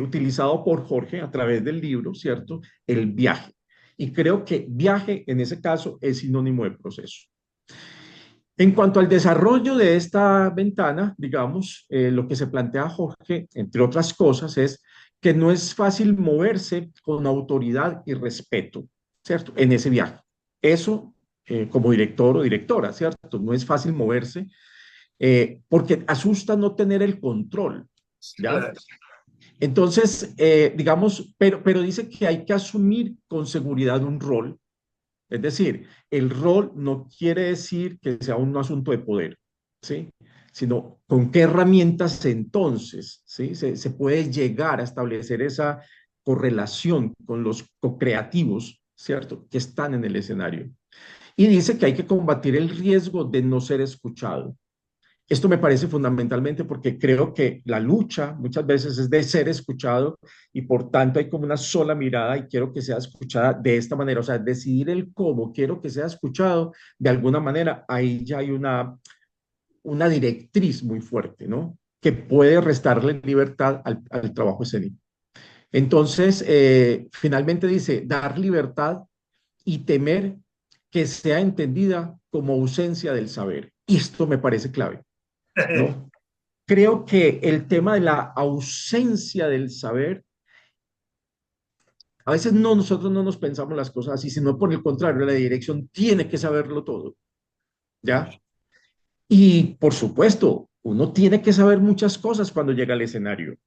utilizado por Jorge a través del libro, ¿cierto? El viaje. Y creo que viaje en ese caso es sinónimo de proceso. En cuanto al desarrollo de esta ventana, digamos, lo que se plantea Jorge, entre otras cosas, es que no es fácil moverse con autoridad y respeto, ¿cierto? En ese viaje. Eso, como director o directora, ¿cierto? No es fácil moverse porque asusta no tener el control, ¿ya? Claro. Entonces, digamos, pero dice que hay que asumir con seguridad un rol. Es decir, el rol no quiere decir que sea un asunto de poder, ¿sí? Sino con qué herramientas entonces, ¿sí? Se puede llegar a establecer esa correlación con los co-creativos, ¿cierto? Que están en el escenario. Y dice que hay que combatir el riesgo de no ser escuchado. Esto me parece fundamentalmente porque creo que la lucha muchas veces es de ser escuchado y por tanto hay como una sola mirada y quiero que sea escuchada de esta manera, o sea, decidir el cómo quiero que sea escuchado de alguna manera, ahí ya hay una directriz muy fuerte, ¿no? Que puede restarle libertad al trabajo escénico. Entonces, finalmente dice, dar libertad y temer que sea entendida como ausencia del saber. Y esto me parece clave, ¿no? Creo que el tema de la ausencia del saber, a veces no, nosotros no nos pensamos las cosas así, sino por el contrario, la dirección tiene que saberlo todo, ¿ya? Y por supuesto, uno tiene que saber muchas cosas cuando llega al escenario,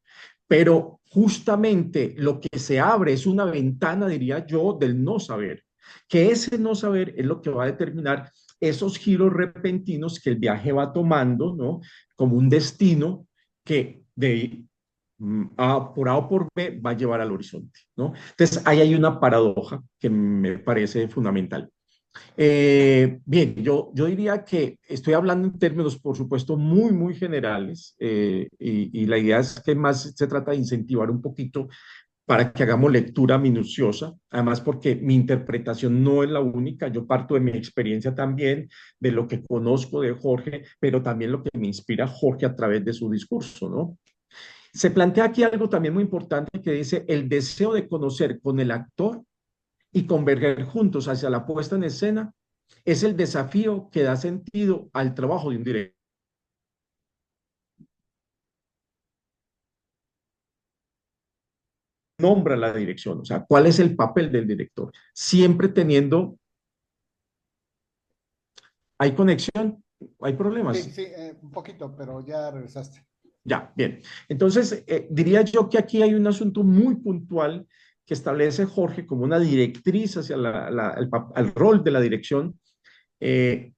pero justamente lo que se abre es una ventana, diría yo, del no saber, que ese no saber es lo que va a determinar esos giros repentinos que el viaje va tomando, ¿no? Como un destino que de por A o por B va a llevar al horizonte, ¿no? Entonces, ahí hay una paradoja que me parece fundamental. Bien, yo diría que estoy hablando en términos, por supuesto, muy, muy generales y la idea es que más se trata de incentivar un poquito para que hagamos lectura minuciosa, además porque mi interpretación no es la única, yo parto de mi experiencia también, de lo que conozco de Jorge, pero también lo que me inspira Jorge a través de su discurso, ¿no? Se plantea aquí algo también muy importante que dice el deseo de conocer con el actor y converger juntos hacia la puesta en escena es el desafío que da sentido al trabajo de un director. Nombra la dirección, o sea, cuál es el papel del director. Siempre teniendo, ¿hay conexión? ¿Hay Sí, problemas? sí, un poquito, pero ya regresaste. Ya, bien. Entonces, diría yo que aquí hay un asunto muy puntual que establece Jorge como una directriz hacia el rol de la dirección, eh,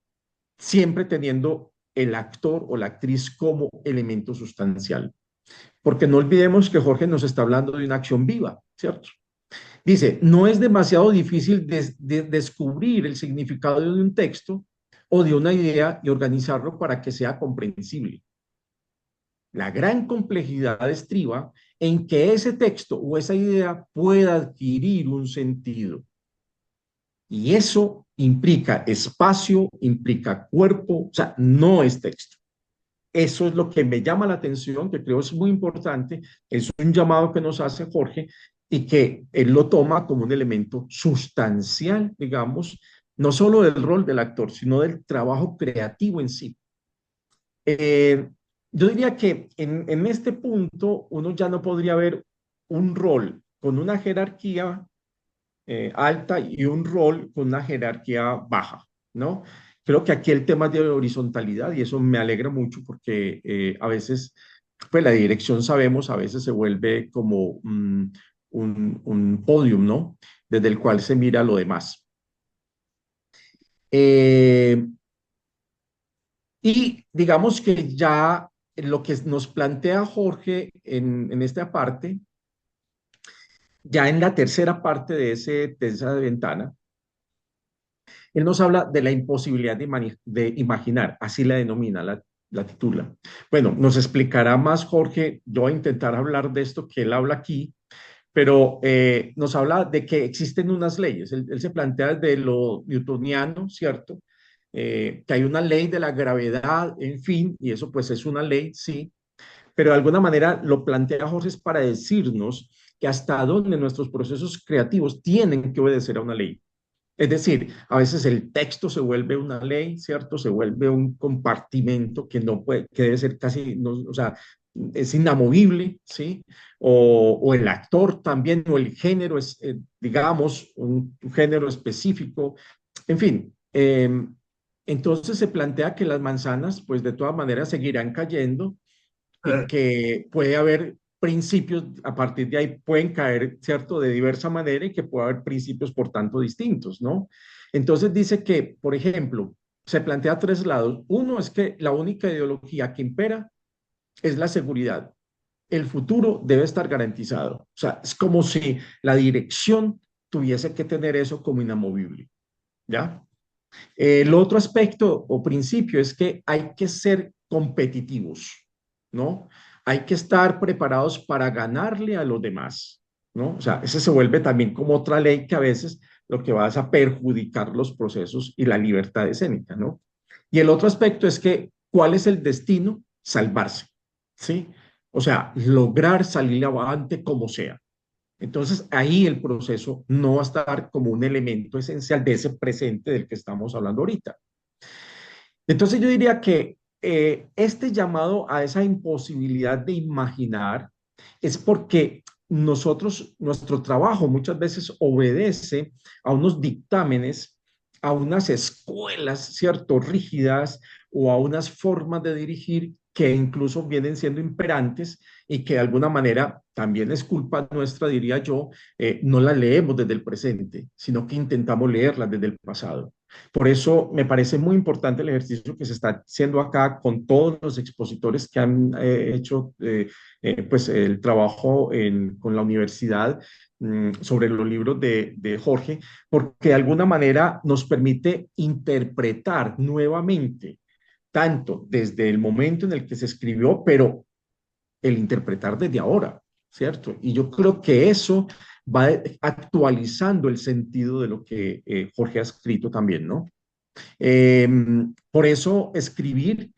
siempre teniendo el actor o la actriz como elemento sustancial. Porque no olvidemos que Jorge nos está hablando de una acción viva, ¿cierto? Dice, no es demasiado difícil descubrir el significado de un texto o de una idea y organizarlo para que sea comprensible. La gran complejidad estriba en que ese texto o esa idea pueda adquirir un sentido. Y eso implica espacio, implica cuerpo, o sea, no es texto. Eso es lo que me llama la atención, que creo es muy importante. Es un llamado que nos hace Jorge y que él lo toma como un elemento sustancial, digamos, no solo del rol del actor, sino del trabajo creativo en sí. Eh, yo diría que en este punto uno ya no podría ver un rol con una jerarquía alta y un rol con una jerarquía baja, ¿no? Creo que aquí el tema es de horizontalidad y eso me alegra mucho porque a veces, pues la dirección sabemos, a veces se vuelve como un podium, ¿no? Desde el cual se mira lo demás. Eh, y digamos que ya lo que nos plantea Jorge en esta parte, ya en la tercera parte de esa ventana, él nos habla de la imposibilidad de imaginar, así la denomina, la titula. Bueno, nos explicará más Jorge, yo voy a intentar hablar de esto que él habla aquí, pero nos habla de que existen unas leyes. Él se plantea desde lo newtoniano, ¿cierto? Que hay una ley de la gravedad, en fin, y eso pues es una ley, sí, pero de alguna manera lo plantea Jorge es para decirnos que hasta dónde nuestros procesos creativos tienen que obedecer a una ley. Es decir, a veces el texto se vuelve una ley, ¿cierto? Se vuelve un compartimento que no puede, que debe ser casi, no, o sea, es inamovible, ¿sí? O el actor también, o el género es, digamos, un género específico. En fin, entonces se plantea que las manzanas, pues de todas maneras, seguirán cayendo y que puede haber principios, a partir de ahí pueden caer, ¿cierto?, de diversa manera y que puede haber principios, por tanto, distintos, ¿no? Entonces dice que, por ejemplo, se plantea tres lados. Uno es que la única ideología que impera es la seguridad. El futuro debe estar garantizado. O sea, es como si la dirección tuviese que tener eso como inamovible, ¿ya? El otro aspecto o principio es que hay que ser competitivos, ¿no? Hay que estar preparados para ganarle a los demás, ¿no? O sea, ese se vuelve también como otra ley que a veces lo que va es a perjudicar los procesos y la libertad escénica, ¿no? Y el otro aspecto es que, ¿cuál es el destino? Salvarse, ¿sí? O sea, lograr salir avante como sea. Entonces, ahí el proceso no va a estar como un elemento esencial de ese presente del que estamos hablando ahorita. Entonces, yo diría que este llamado a esa imposibilidad de imaginar es porque nosotros, nuestro trabajo muchas veces obedece a unos dictámenes, a unas escuelas, ¿cierto?, rígidas o a unas formas de dirigir que incluso vienen siendo imperantes y que de alguna manera también es culpa nuestra, diría yo, no las leemos desde el presente, sino que intentamos leerlas desde el pasado. Por eso me parece muy importante el ejercicio que se está haciendo acá con todos los expositores que han hecho pues el trabajo con la universidad sobre los libros de Jorge, porque de alguna manera nos permite interpretar nuevamente, tanto desde el momento en el que se escribió, pero el interpretar desde ahora, ¿cierto? Y yo creo que eso va actualizando el sentido de lo que Jorge ha escrito también, ¿no? Eh, por eso escribir,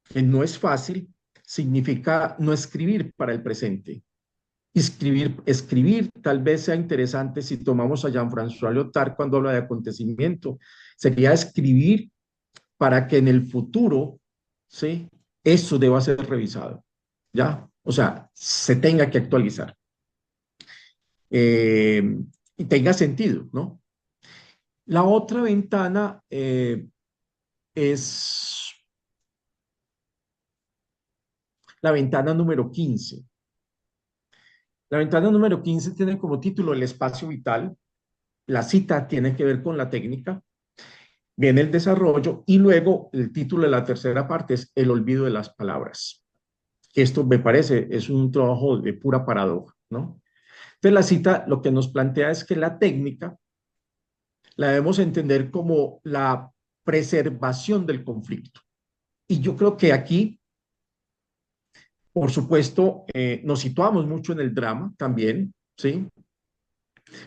que no es fácil, significa no escribir para el presente. Escribir tal vez sea interesante si tomamos a Jean-François Lyotard cuando habla de acontecimiento. Sería escribir para que en el futuro, ¿sí?, eso deba ser revisado, ¿ya? O sea, se tenga que actualizar eh, y tenga sentido, ¿no? La otra ventana es la ventana número 15. La ventana número 15 tiene como título El espacio vital. La cita tiene que ver con la técnica. viene el desarrollo y luego el título de la tercera parte es El olvido de las palabras. Esto me parece es un trabajo de pura paradoja, ¿no? Entonces la cita lo que nos plantea es que la técnica la debemos entender como la preservación del conflicto. Y yo creo que aquí, por supuesto, nos situamos mucho en el drama también, ¿sí?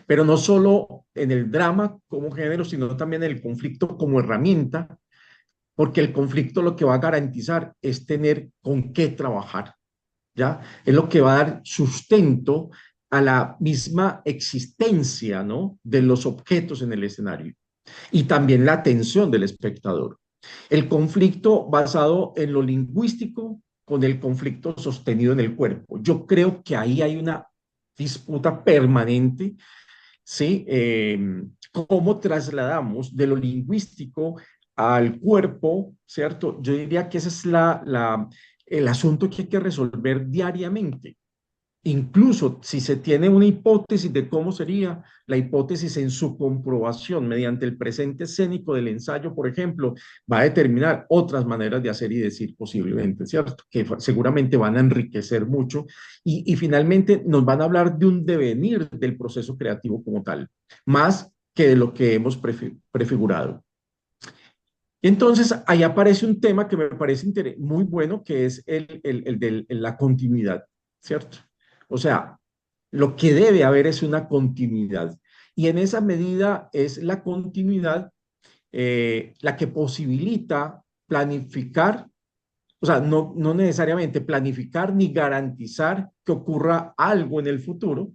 Pero no solo en el drama como género, sino también en el conflicto como herramienta, porque el conflicto lo que va a garantizar es tener con qué trabajar, ¿ya? Es lo que va a dar sustento a la misma existencia, ¿no? De los objetos en el escenario y también la atención del espectador. El conflicto basado en lo lingüístico con el conflicto sostenido en el cuerpo. Yo creo que ahí hay una disputa permanente, ¿sí? ¿Cómo trasladamos de lo lingüístico al cuerpo, ¿cierto? Yo diría que ese es el asunto que hay que resolver diariamente. Incluso si se tiene una hipótesis de cómo sería la hipótesis en su comprobación mediante el presente escénico del ensayo, por ejemplo, va a determinar otras maneras de hacer y decir posiblemente, ¿cierto? Que seguramente van a enriquecer mucho y finalmente nos van a hablar de un devenir del proceso creativo como tal, más que de lo que hemos prefigurado. Entonces, ahí aparece un tema que me parece muy bueno, que es el de la continuidad, ¿cierto? O sea, lo que debe haber es una continuidad. Y en esa medida es la continuidad la que posibilita planificar, o sea, no necesariamente planificar ni garantizar que ocurra algo en el futuro,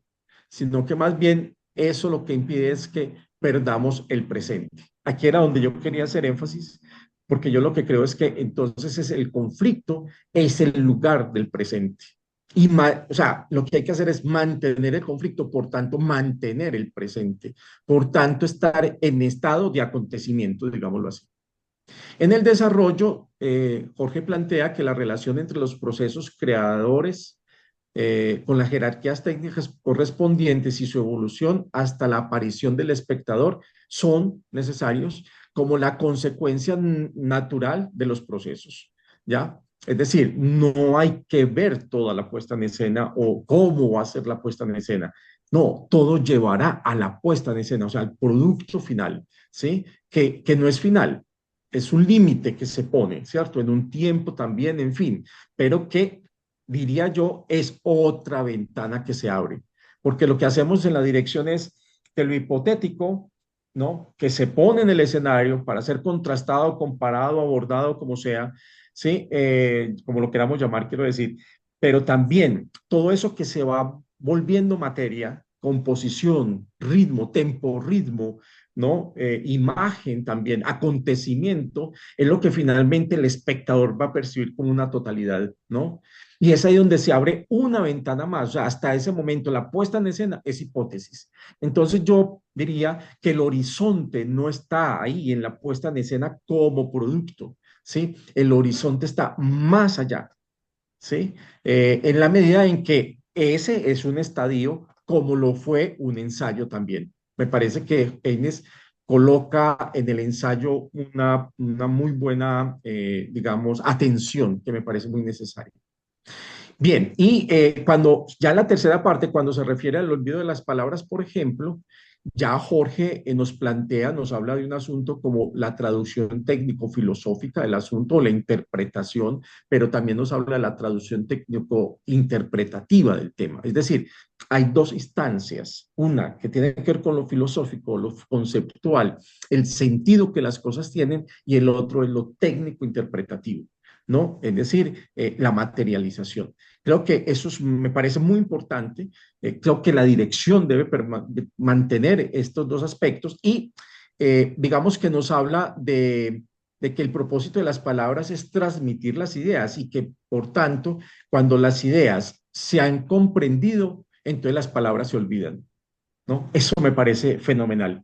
sino que más bien eso lo que impide es que perdamos el presente. Aquí era donde yo quería hacer énfasis, porque yo lo que creo es que entonces es el conflicto, es el lugar del presente. O sea, lo que hay que hacer es mantener el conflicto, por tanto, mantener el presente, por tanto, estar en estado de acontecimiento, digámoslo así. En el desarrollo, Jorge plantea que la relación entre los procesos creadores con las jerarquías técnicas correspondientes y su evolución hasta la aparición del espectador son necesarios como la consecuencia natural de los procesos, ¿ya? Es decir, no hay que ver toda la puesta en escena o cómo va a ser la puesta en escena. No, todo llevará a la puesta en escena, o sea, al producto final, ¿sí? Que no es final, es un límite que se pone, ¿cierto? En un tiempo también, en fin, pero que diría yo, es otra ventana que se abre, porque lo que hacemos en la dirección es que lo hipotético, ¿no? Que se pone en el escenario para ser contrastado, comparado, abordado, como sea, ¿sí? Como lo queramos llamar, quiero decir, pero también todo eso que se va volviendo materia, composición, ritmo, tempo, ritmo, ¿no? Imagen también, acontecimiento, es lo que finalmente el espectador va a percibir como una totalidad, ¿no? Y es ahí donde se abre una ventana más. O sea, hasta ese momento la puesta en escena es hipótesis. Entonces yo diría que el horizonte no está ahí en la puesta en escena como producto, ¿sí? El horizonte está más allá, ¿sí? En la medida en que ese es un estadio como lo fue un ensayo también. Me parece que Eines coloca en el ensayo una muy buena, digamos, atención que me parece muy necesaria. Bien, y cuando ya en la tercera parte, cuando se refiere al olvido de las palabras, por ejemplo, ya Jorge nos plantea, nos habla de un asunto como la traducción técnico-filosófica del asunto o la interpretación, pero también nos habla de la traducción técnico-interpretativa del tema. Es decir, hay dos instancias, una que tiene que ver con lo filosófico, lo conceptual, el sentido que las cosas tienen, y el otro es lo técnico-interpretativo, ¿no? Es decir, la materialización. Creo que eso me parece muy importante. Creo que la dirección debe mantener estos dos aspectos y digamos que nos habla de que el propósito de las palabras es transmitir las ideas y que, por tanto, cuando las ideas se han comprendido, entonces las palabras se olvidan, ¿no? Eso me parece fenomenal.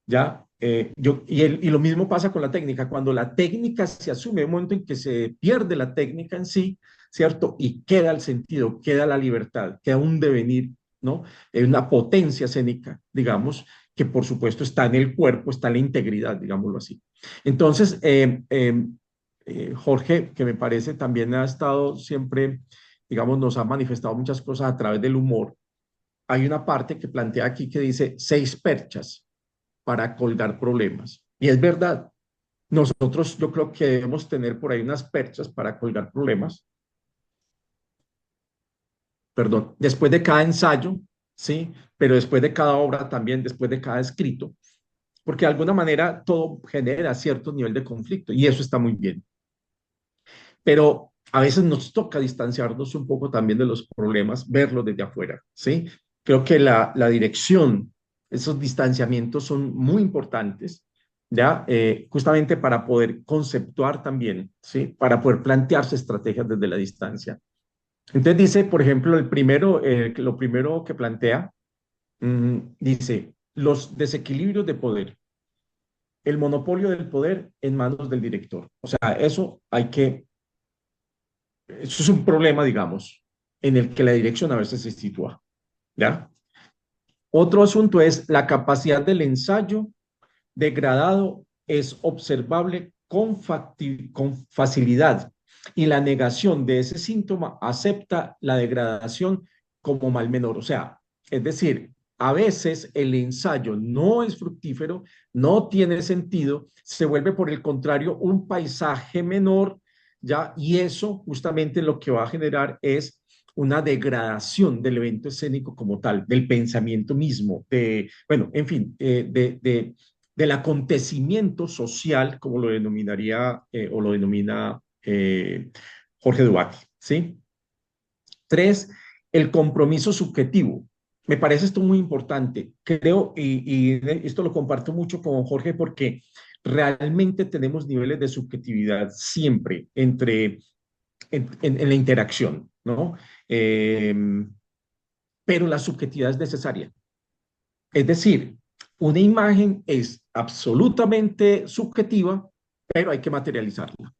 ¿Ya? Y lo mismo pasa con la técnica. Cuando la técnica se asume, hay un momento en que se pierde la técnica en sí, ¿cierto? Y queda el sentido, queda la libertad, queda un devenir, ¿no? Una potencia escénica, digamos, que por supuesto está en el cuerpo, está en la integridad, digámoslo así. Entonces, Jorge, que me parece también ha estado siempre, digamos, nos ha manifestado muchas cosas a través del humor. Hay una parte que plantea aquí que dice 6 perchas para colgar problemas. Y es verdad, nosotros yo creo que debemos tener por ahí unas perchas para colgar problemas, perdón, después de cada ensayo, ¿sí? Pero después de cada obra también, después de cada escrito, porque de alguna manera todo genera cierto nivel de conflicto y eso está muy bien. Pero a veces nos toca distanciarnos un poco también de los problemas, verlos desde afuera, ¿sí? Creo que la dirección, esos distanciamientos son muy importantes, ¿ya? Justamente para poder conceptuar también, ¿sí? Para poder plantearse estrategias desde la distancia. Entonces dice, por ejemplo, lo primero que plantea, dice, los desequilibrios de poder, el monopolio del poder en manos del director. O sea, eso es un problema, digamos, en el que la dirección a veces se sitúa, ¿ya? Otro asunto es la capacidad del ensayo degradado es observable con facilidad y la negación de ese síntoma acepta la degradación como mal menor. O sea, es decir, a veces el ensayo no es fructífero, no tiene sentido, se vuelve por el contrario un paisaje menor, ¿ya? Y eso justamente lo que va a generar es una degradación del evento escénico como tal, del pensamiento mismo, bueno, en fin, del acontecimiento social, como lo denominaría o lo denomina Jorge Duarte, ¿sí? 3, el compromiso subjetivo. Me parece esto muy importante. Creo, y esto lo comparto mucho con Jorge porque realmente tenemos niveles de subjetividad siempre en la interacción, ¿no? Eh, pero la subjetividad es necesaria. Es decir, una imagen es absolutamente subjetiva, pero hay que materializarla,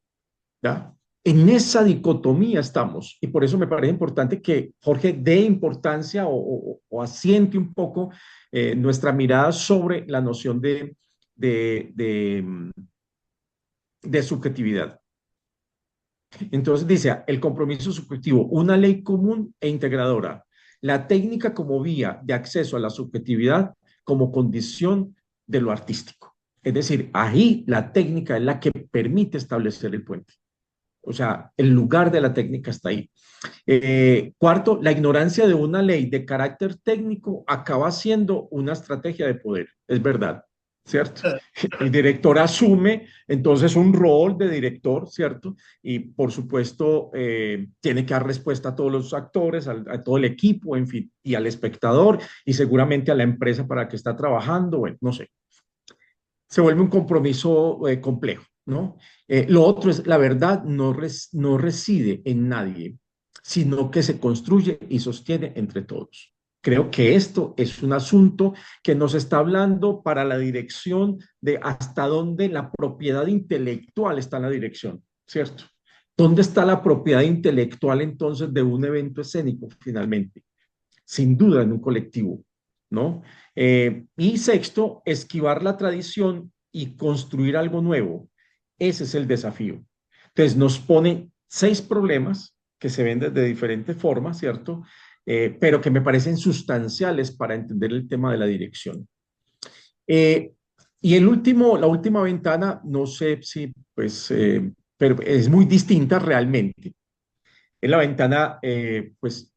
¿ya? En esa dicotomía estamos y por eso me parece importante que Jorge dé importancia o asiente un poco nuestra mirada sobre la noción de, de, de subjetividad. Entonces dice, el compromiso subjetivo, una ley común e integradora, la técnica como vía de acceso a la subjetividad como condición de lo artístico. Es decir, ahí la técnica es la que permite establecer el puente. O sea, el lugar de la técnica está ahí. Cuarto, la ignorancia de una ley de carácter técnico acaba siendo una estrategia de poder. Es verdad, ¿cierto? El director asume entonces un rol de director, ¿cierto? Y por supuesto tiene que dar respuesta a todos los actores, a todo el equipo, en fin, y al espectador y seguramente a la empresa para la que está trabajando, bueno, no sé. Se vuelve un compromiso complejo, ¿no? Lo otro es, la verdad no reside en nadie, sino que se construye y sostiene entre todos. Creo que esto es un asunto que nos está hablando para la dirección de hasta dónde la propiedad intelectual está en la dirección, ¿cierto? ¿Dónde está la propiedad intelectual entonces de un evento escénico finalmente? Sin duda en un colectivo, ¿no? Y sexto, esquivar la tradición y construir algo nuevo. Ese es el desafío. Entonces nos pone 6 problemas que se ven de diferentes formas, ¿cierto? Pero que me parecen sustanciales para entender el tema de la dirección. Eh, y la última ventana, no sé si, pues, pero es muy distinta realmente. Es la ventana, pues,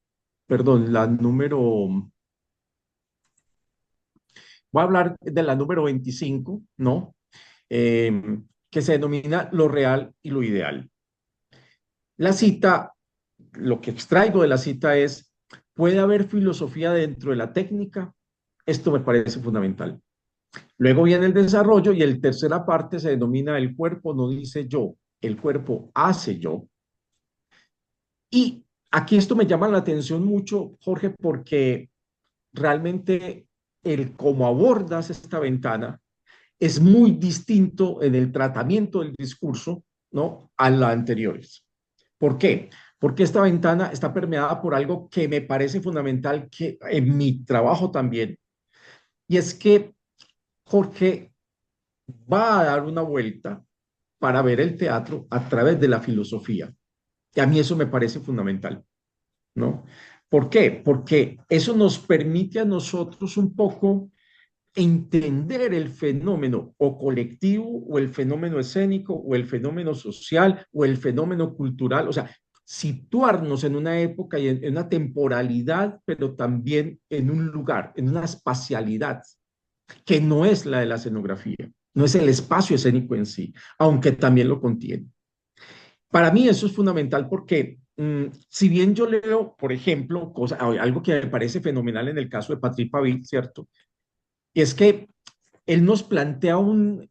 perdón, voy a hablar de la número 25, ¿no? Que se denomina lo real y lo ideal. La cita, lo que extraigo de la cita es, ¿puede haber filosofía dentro de la técnica? Esto me parece fundamental. Luego viene el desarrollo y el tercera parte se denomina el cuerpo no dice yo, el cuerpo hace yo. Y aquí esto me llama la atención mucho, Jorge, porque realmente el cómo abordas esta ventana es muy distinto en el tratamiento del discurso, ¿no? A las anteriores. ¿Por qué? Porque esta ventana está permeada por algo que me parece fundamental que en mi trabajo también, y es que Jorge va a dar una vuelta para ver el teatro a través de la filosofía. Y a mí eso me parece fundamental, ¿no? ¿Por qué? Porque eso nos permite a nosotros un poco entender el fenómeno o colectivo o el fenómeno escénico o el fenómeno social o el fenómeno cultural, o sea, situarnos en una época y en una temporalidad, pero también en un lugar, en una espacialidad que no es la de la escenografía, no es el espacio escénico en sí, aunque también lo contiene. Para mí eso es fundamental porque si bien yo leo, por ejemplo, algo que me parece fenomenal en el caso de Patrick Pavil, ¿cierto? Y es que él nos plantea un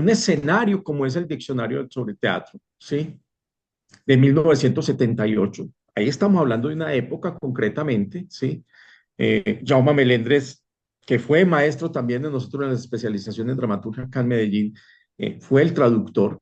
escenario como es el diccionario sobre teatro, ¿sí? De 1978. Ahí estamos hablando de una época concretamente, ¿sí? Jaume Melendres, que fue maestro también de nosotros en la especialización en dramaturgia acá en Medellín, fue el traductor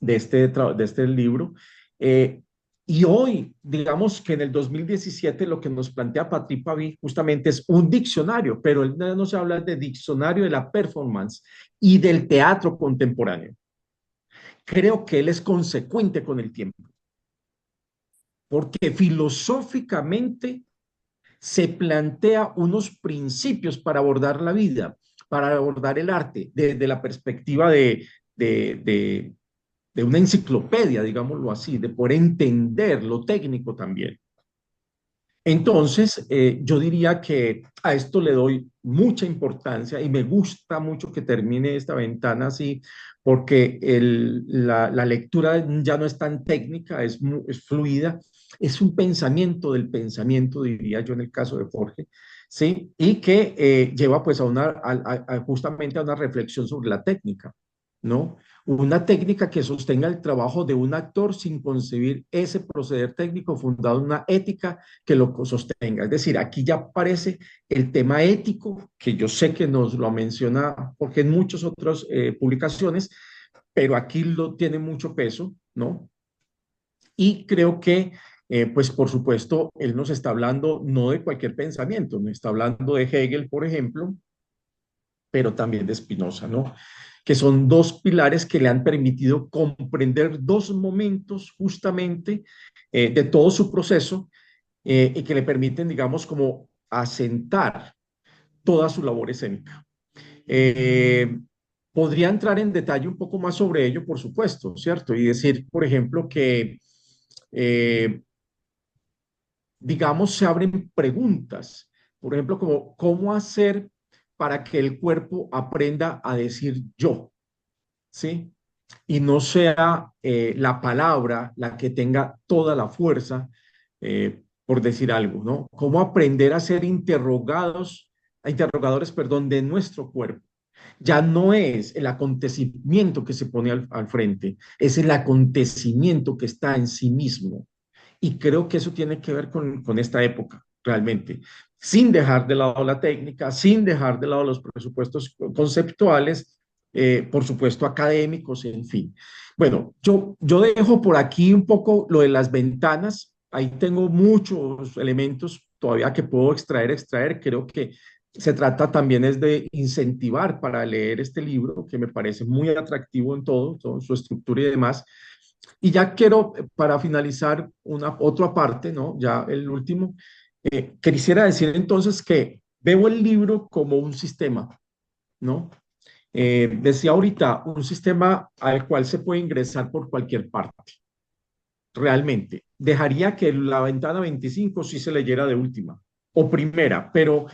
de este libro. Eh, y hoy, digamos que en el 2017 lo que nos plantea Patrick Pavy justamente es un diccionario, pero él no nos habla de diccionario de la performance y del teatro contemporáneo. Creo que él es consecuente con el tiempo, porque filosóficamente se plantea unos principios para abordar la vida, para abordar el arte, desde la perspectiva de, de, de una enciclopedia, digámoslo así, de poder entender lo técnico también. Entonces, yo diría que a esto le doy mucha importancia y me gusta mucho que termine esta ventana así, porque la lectura ya no es tan técnica, es fluida, es un pensamiento del pensamiento, diría yo en el caso de Jorge, ¿sí? Y que lleva pues justamente a una reflexión sobre la técnica, ¿no? Una técnica que sostenga el trabajo de un actor sin concebir ese proceder técnico fundado en una ética que lo sostenga. Es decir, aquí ya aparece el tema ético, que yo sé que nos lo menciona porque en muchas otras publicaciones, pero aquí lo tiene mucho peso, ¿no? Y creo que, pues por supuesto, él nos está hablando no de cualquier pensamiento, nos está hablando de Hegel, por ejemplo, pero también de Spinoza, ¿no? Que son dos pilares que le han permitido comprender dos momentos justamente de todo su proceso y que le permiten, digamos, como asentar toda su labor escénica. Eh, Podría entrar en detalle un poco más sobre ello, por supuesto, ¿cierto? Y decir, por ejemplo, que, eh, digamos, se abren preguntas, por ejemplo, como cómo hacer para que el cuerpo aprenda a decir yo, ¿sí? Y no sea la palabra la que tenga toda la fuerza, por decir algo, ¿no? Cómo aprender a ser interrogadores, perdón, de nuestro cuerpo. Ya no es el acontecimiento que se pone al frente, es el acontecimiento que está en sí mismo. Y creo que eso tiene que ver con esta época, realmente, sin dejar de lado la técnica, sin dejar de lado los presupuestos conceptuales, por supuesto académicos, en fin. Bueno, yo dejo por aquí un poco lo de las ventanas. Ahí tengo muchos elementos todavía que puedo extraer. Creo que se trata también es de incentivar para leer este libro, que me parece muy atractivo en todo su estructura y demás. Y ya quiero, para finalizar, una otra parte, ¿no? Ya el último, quisiera decir entonces que veo el libro como un sistema, ¿no? Decía ahorita, un sistema al cual se puede ingresar por cualquier parte, realmente. Dejaría que la ventana 25 sí se leyera de última o primera, pero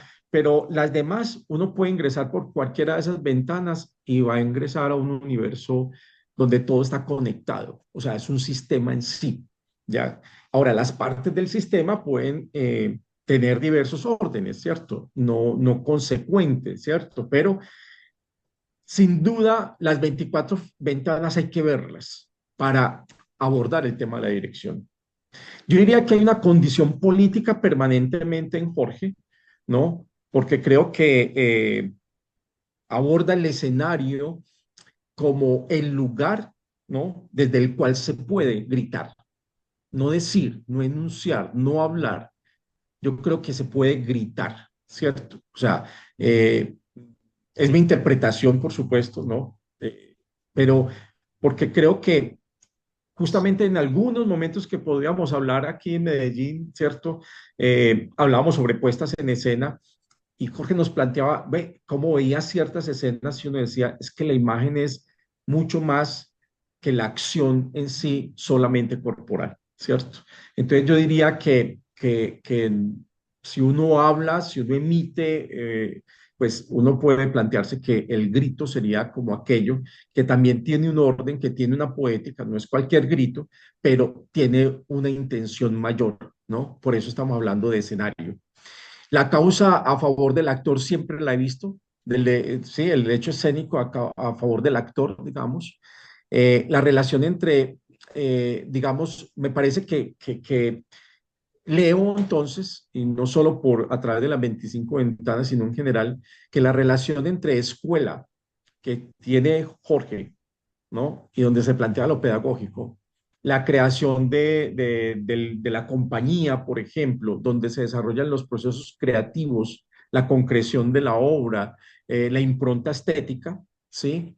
las demás uno puede ingresar por cualquiera de esas ventanas y va a ingresar a un universo donde todo está conectado. O sea, es un sistema en sí. ¿Ya? Ahora, las partes del sistema pueden tener diversos órdenes, ¿cierto? No consecuentes, ¿cierto? Pero sin duda, las 24 ventanas hay que verlas para abordar el tema de la dirección. Yo diría que hay una condición política permanentemente en Jorge, ¿no? Porque creo que aborda el escenario como el lugar, ¿no? Desde el cual se puede gritar, no decir, no enunciar, no hablar. Yo creo que se puede gritar. ¿cierto? O sea, es mi interpretación, por supuesto, ¿no? Pero porque creo que justamente en algunos momentos que podríamos hablar aquí en Medellín, ¿cierto? Hablábamos sobre puestas en escena y Jorge nos planteaba, ve, cómo veía ciertas escenas y uno decía, es que la imagen es mucho más que la acción en sí solamente corporal, ¿cierto? Entonces yo diría que si uno habla, si uno emite, pues uno puede plantearse que el grito sería como aquello que también tiene un orden, que tiene una poética, no es cualquier grito, pero tiene una intención mayor, ¿no? Por eso estamos hablando de escenario. La causa a favor del actor siempre la he visto, sí, el hecho escénico a favor del actor, digamos. La relación entre, digamos, me parece que leo entonces, y no solo por a través de las 25 ventanas, sino en general, que la relación entre escuela que tiene Jorge, ¿no? Y donde se plantea lo pedagógico, la creación de la compañía, por ejemplo, donde se desarrollan los procesos creativos, la concreción de la obra, la impronta estética, ¿sí?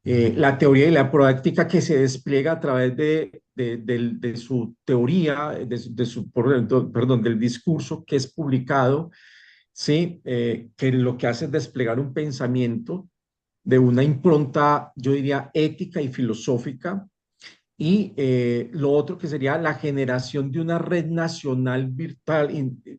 La teoría y la práctica que se despliega a través de su teoría, perdón, del discurso que es publicado, ¿sí? Que lo que hace es desplegar un pensamiento de una impronta, yo diría, ética y filosófica, y lo otro que sería la generación de una red nacional virtual,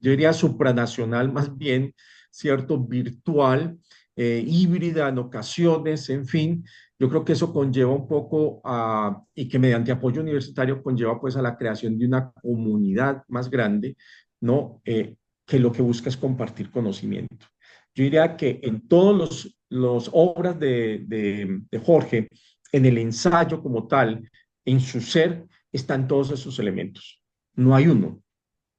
yo diría supranacional más bien, ¿cierto? Virtual, híbrida en ocasiones, en fin. Yo creo que eso conlleva un poco a, y que mediante apoyo universitario conlleva pues a la creación de una comunidad más grande, ¿no? Que lo que busca es compartir conocimiento. Yo diría que en todos los obras de Jorge, en el ensayo como tal, en su ser están todos esos elementos. No hay uno,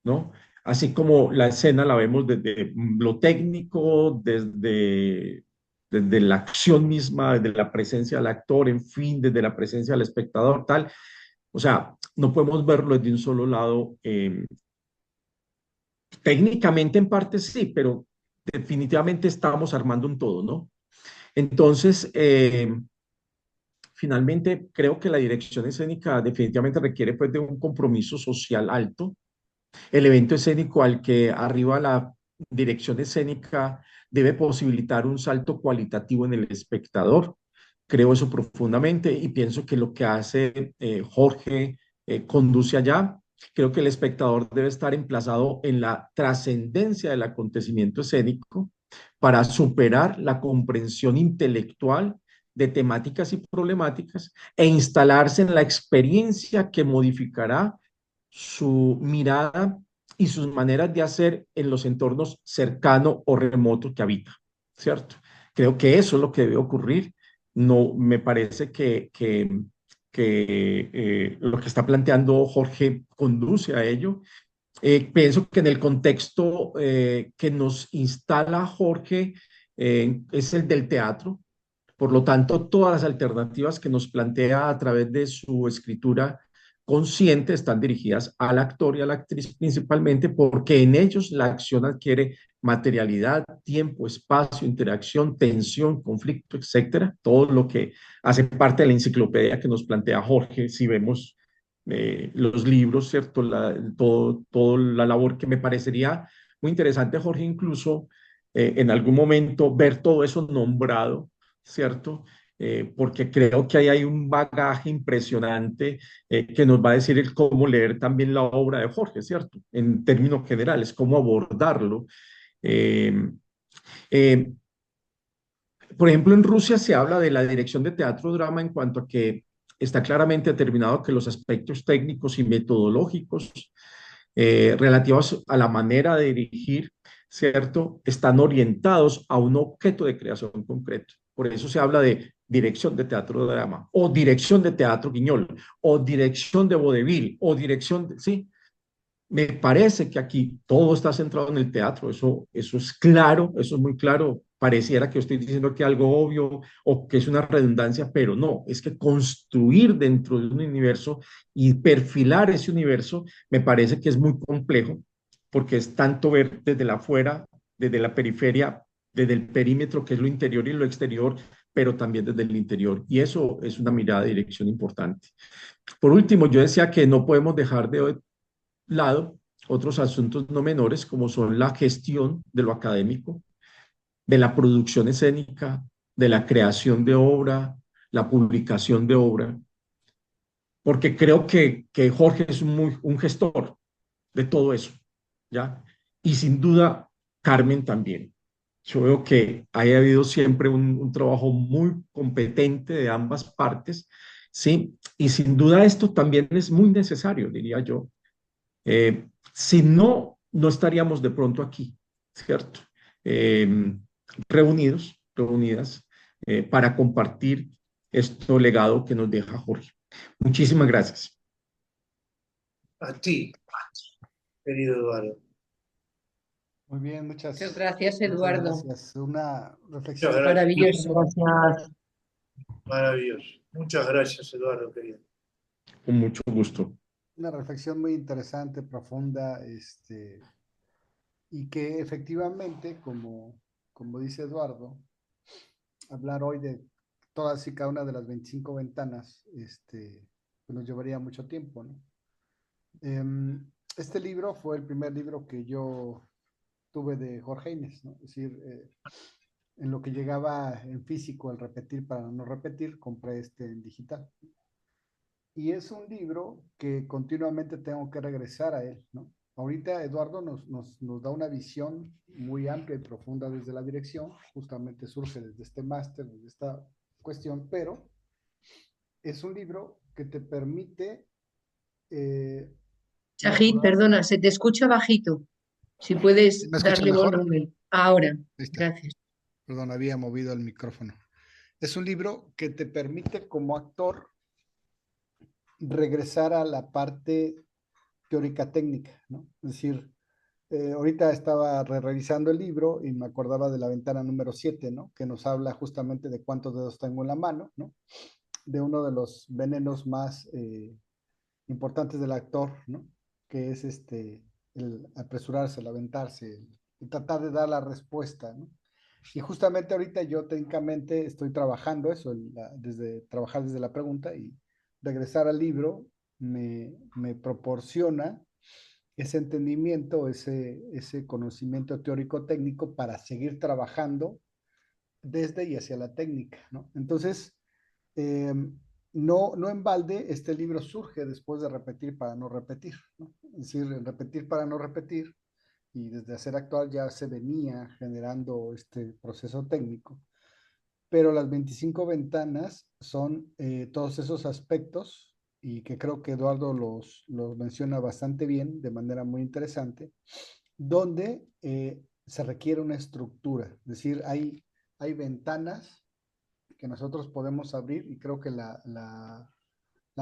¿no? Así como la escena la vemos desde lo técnico, desde la acción misma, desde la presencia del actor, en fin, desde la presencia del espectador, tal. O sea, no podemos verlo desde un solo lado. Técnicamente en parte sí, pero definitivamente estamos armando un todo, ¿no? Entonces, finalmente, creo que la dirección escénica definitivamente requiere pues de un compromiso social alto. El evento escénico al que arriba la dirección escénica debe posibilitar un salto cualitativo en el espectador. Creo eso profundamente y pienso que lo que hace Jorge conduce allá. Creo que el espectador debe estar emplazado en la trascendencia del acontecimiento escénico para superar la comprensión intelectual de temáticas y problemáticas e instalarse en la experiencia que modificará su mirada y sus maneras de hacer en los entornos cercanos o remotos que habita, ¿cierto? Creo que eso es lo que debe ocurrir. No me parece que lo que está planteando Jorge conduce a ello. Pienso que en el contexto que nos instala Jorge es el del teatro. Por lo tanto, todas las alternativas que nos plantea a través de su escritura consciente están dirigidas al actor y a la actriz principalmente porque en ellos la acción adquiere materialidad, tiempo, espacio, interacción, tensión, conflicto, etcétera. Todo lo que hace parte de la enciclopedia que nos plantea Jorge, si vemos los libros, ¿cierto? Todo la labor que me parecería muy interesante, Jorge, incluso en algún momento ver todo eso nombrado, ¿cierto? Porque creo que ahí hay un bagaje impresionante que nos va a decir el cómo leer también la obra de Jorge, ¿cierto? En términos generales, cómo abordarlo. Eh, eh, por ejemplo, en Rusia se habla de la dirección de teatro-drama en cuanto a que está claramente determinado que los aspectos técnicos y metodológicos relativos a la manera de dirigir, ¿cierto? Están orientados a un objeto de creación concreto. Por eso se habla de dirección de teatro-drama, o dirección de teatro guiñol, o dirección de vodevil, o dirección de, ¿sí? Me parece que aquí todo está centrado en el teatro, eso es claro, eso es muy claro. Pareciera que estoy diciendo aquí algo obvio o que es una redundancia, pero no, es que construir dentro de un universo y perfilar ese universo me parece que es muy complejo porque es tanto ver desde la afuera desde la periferia, desde el perímetro, que es lo interior y lo exterior, pero también desde el interior. Y eso es una mirada de dirección importante. Por último, yo decía que no podemos dejar de lado otros asuntos no menores, como son la gestión de lo académico, de la producción escénica, de la creación de obra, la publicación de obra, porque creo que Jorge es un gestor de todo eso, ¿ya? Y sin duda, Carmen también. Yo veo que ha habido siempre un trabajo muy competente de ambas partes, ¿sí? Y sin duda esto también es muy necesario, diría yo. Si no, no estaríamos de pronto aquí, ¿cierto? Eh, reunidas, para compartir este legado que nos deja Jorge. Muchísimas gracias. A ti, querido Eduardo. Muy bien, Muchas gracias, Eduardo. gracias. Una Muchas reflexión gracias. Maravilloso. Gracias. Maravilloso. Muchas gracias, Eduardo, querido. Con mucho gusto. una reflexión muy interesante, profunda, y que efectivamente, como dice Eduardo, hablar hoy de todas y cada una de las 25 ventanas, pues nos llevaría mucho tiempo, ¿no? Este libro fue el primer libro que yo tuve de Jorge Inés, ¿no? Es decir, en lo que llegaba en físico, el repetir para no repetir, compré este en digital. Y es un libro que continuamente tengo que regresar a él, ¿no? Ahorita Eduardo nos da una visión muy amplia y profunda desde la dirección, justamente surge desde este máster, desde esta cuestión, pero es un libro que te permite Shahid, mejorar. perdona, se te escucha bajito. Si puedes ¿Me escucha darle mejor? volumen. Ahora, Ahí está. gracias. Perdón, había movido el micrófono. Es un libro que te permite como actor regresar a la parte teórica técnica, ¿no? Es decir, ahorita estaba revisando el libro y me acordaba de la ventana número 7, ¿no? Que nos habla justamente de cuántos dedos tengo en la mano, ¿no? De uno de los venenos más importantes del actor, ¿no? Que es el apresurarse, el aventarse, el tratar de dar la respuesta, ¿no? Y justamente ahorita yo técnicamente estoy trabajando eso, trabajar desde la pregunta y regresar al libro me proporciona ese entendimiento, ese conocimiento teórico técnico para seguir trabajando desde y hacia la técnica, ¿no? Entonces, eh, no en balde, este libro surge después de repetir para no repetir, ¿no? Es decir, repetir para no repetir, y desde hacer actual ya se venía generando este proceso técnico, pero las 25 ventanas son todos esos aspectos y que creo que Eduardo los menciona bastante bien, de manera muy interesante, donde se requiere una estructura, es decir, hay ventanas que nosotros podemos abrir y creo que la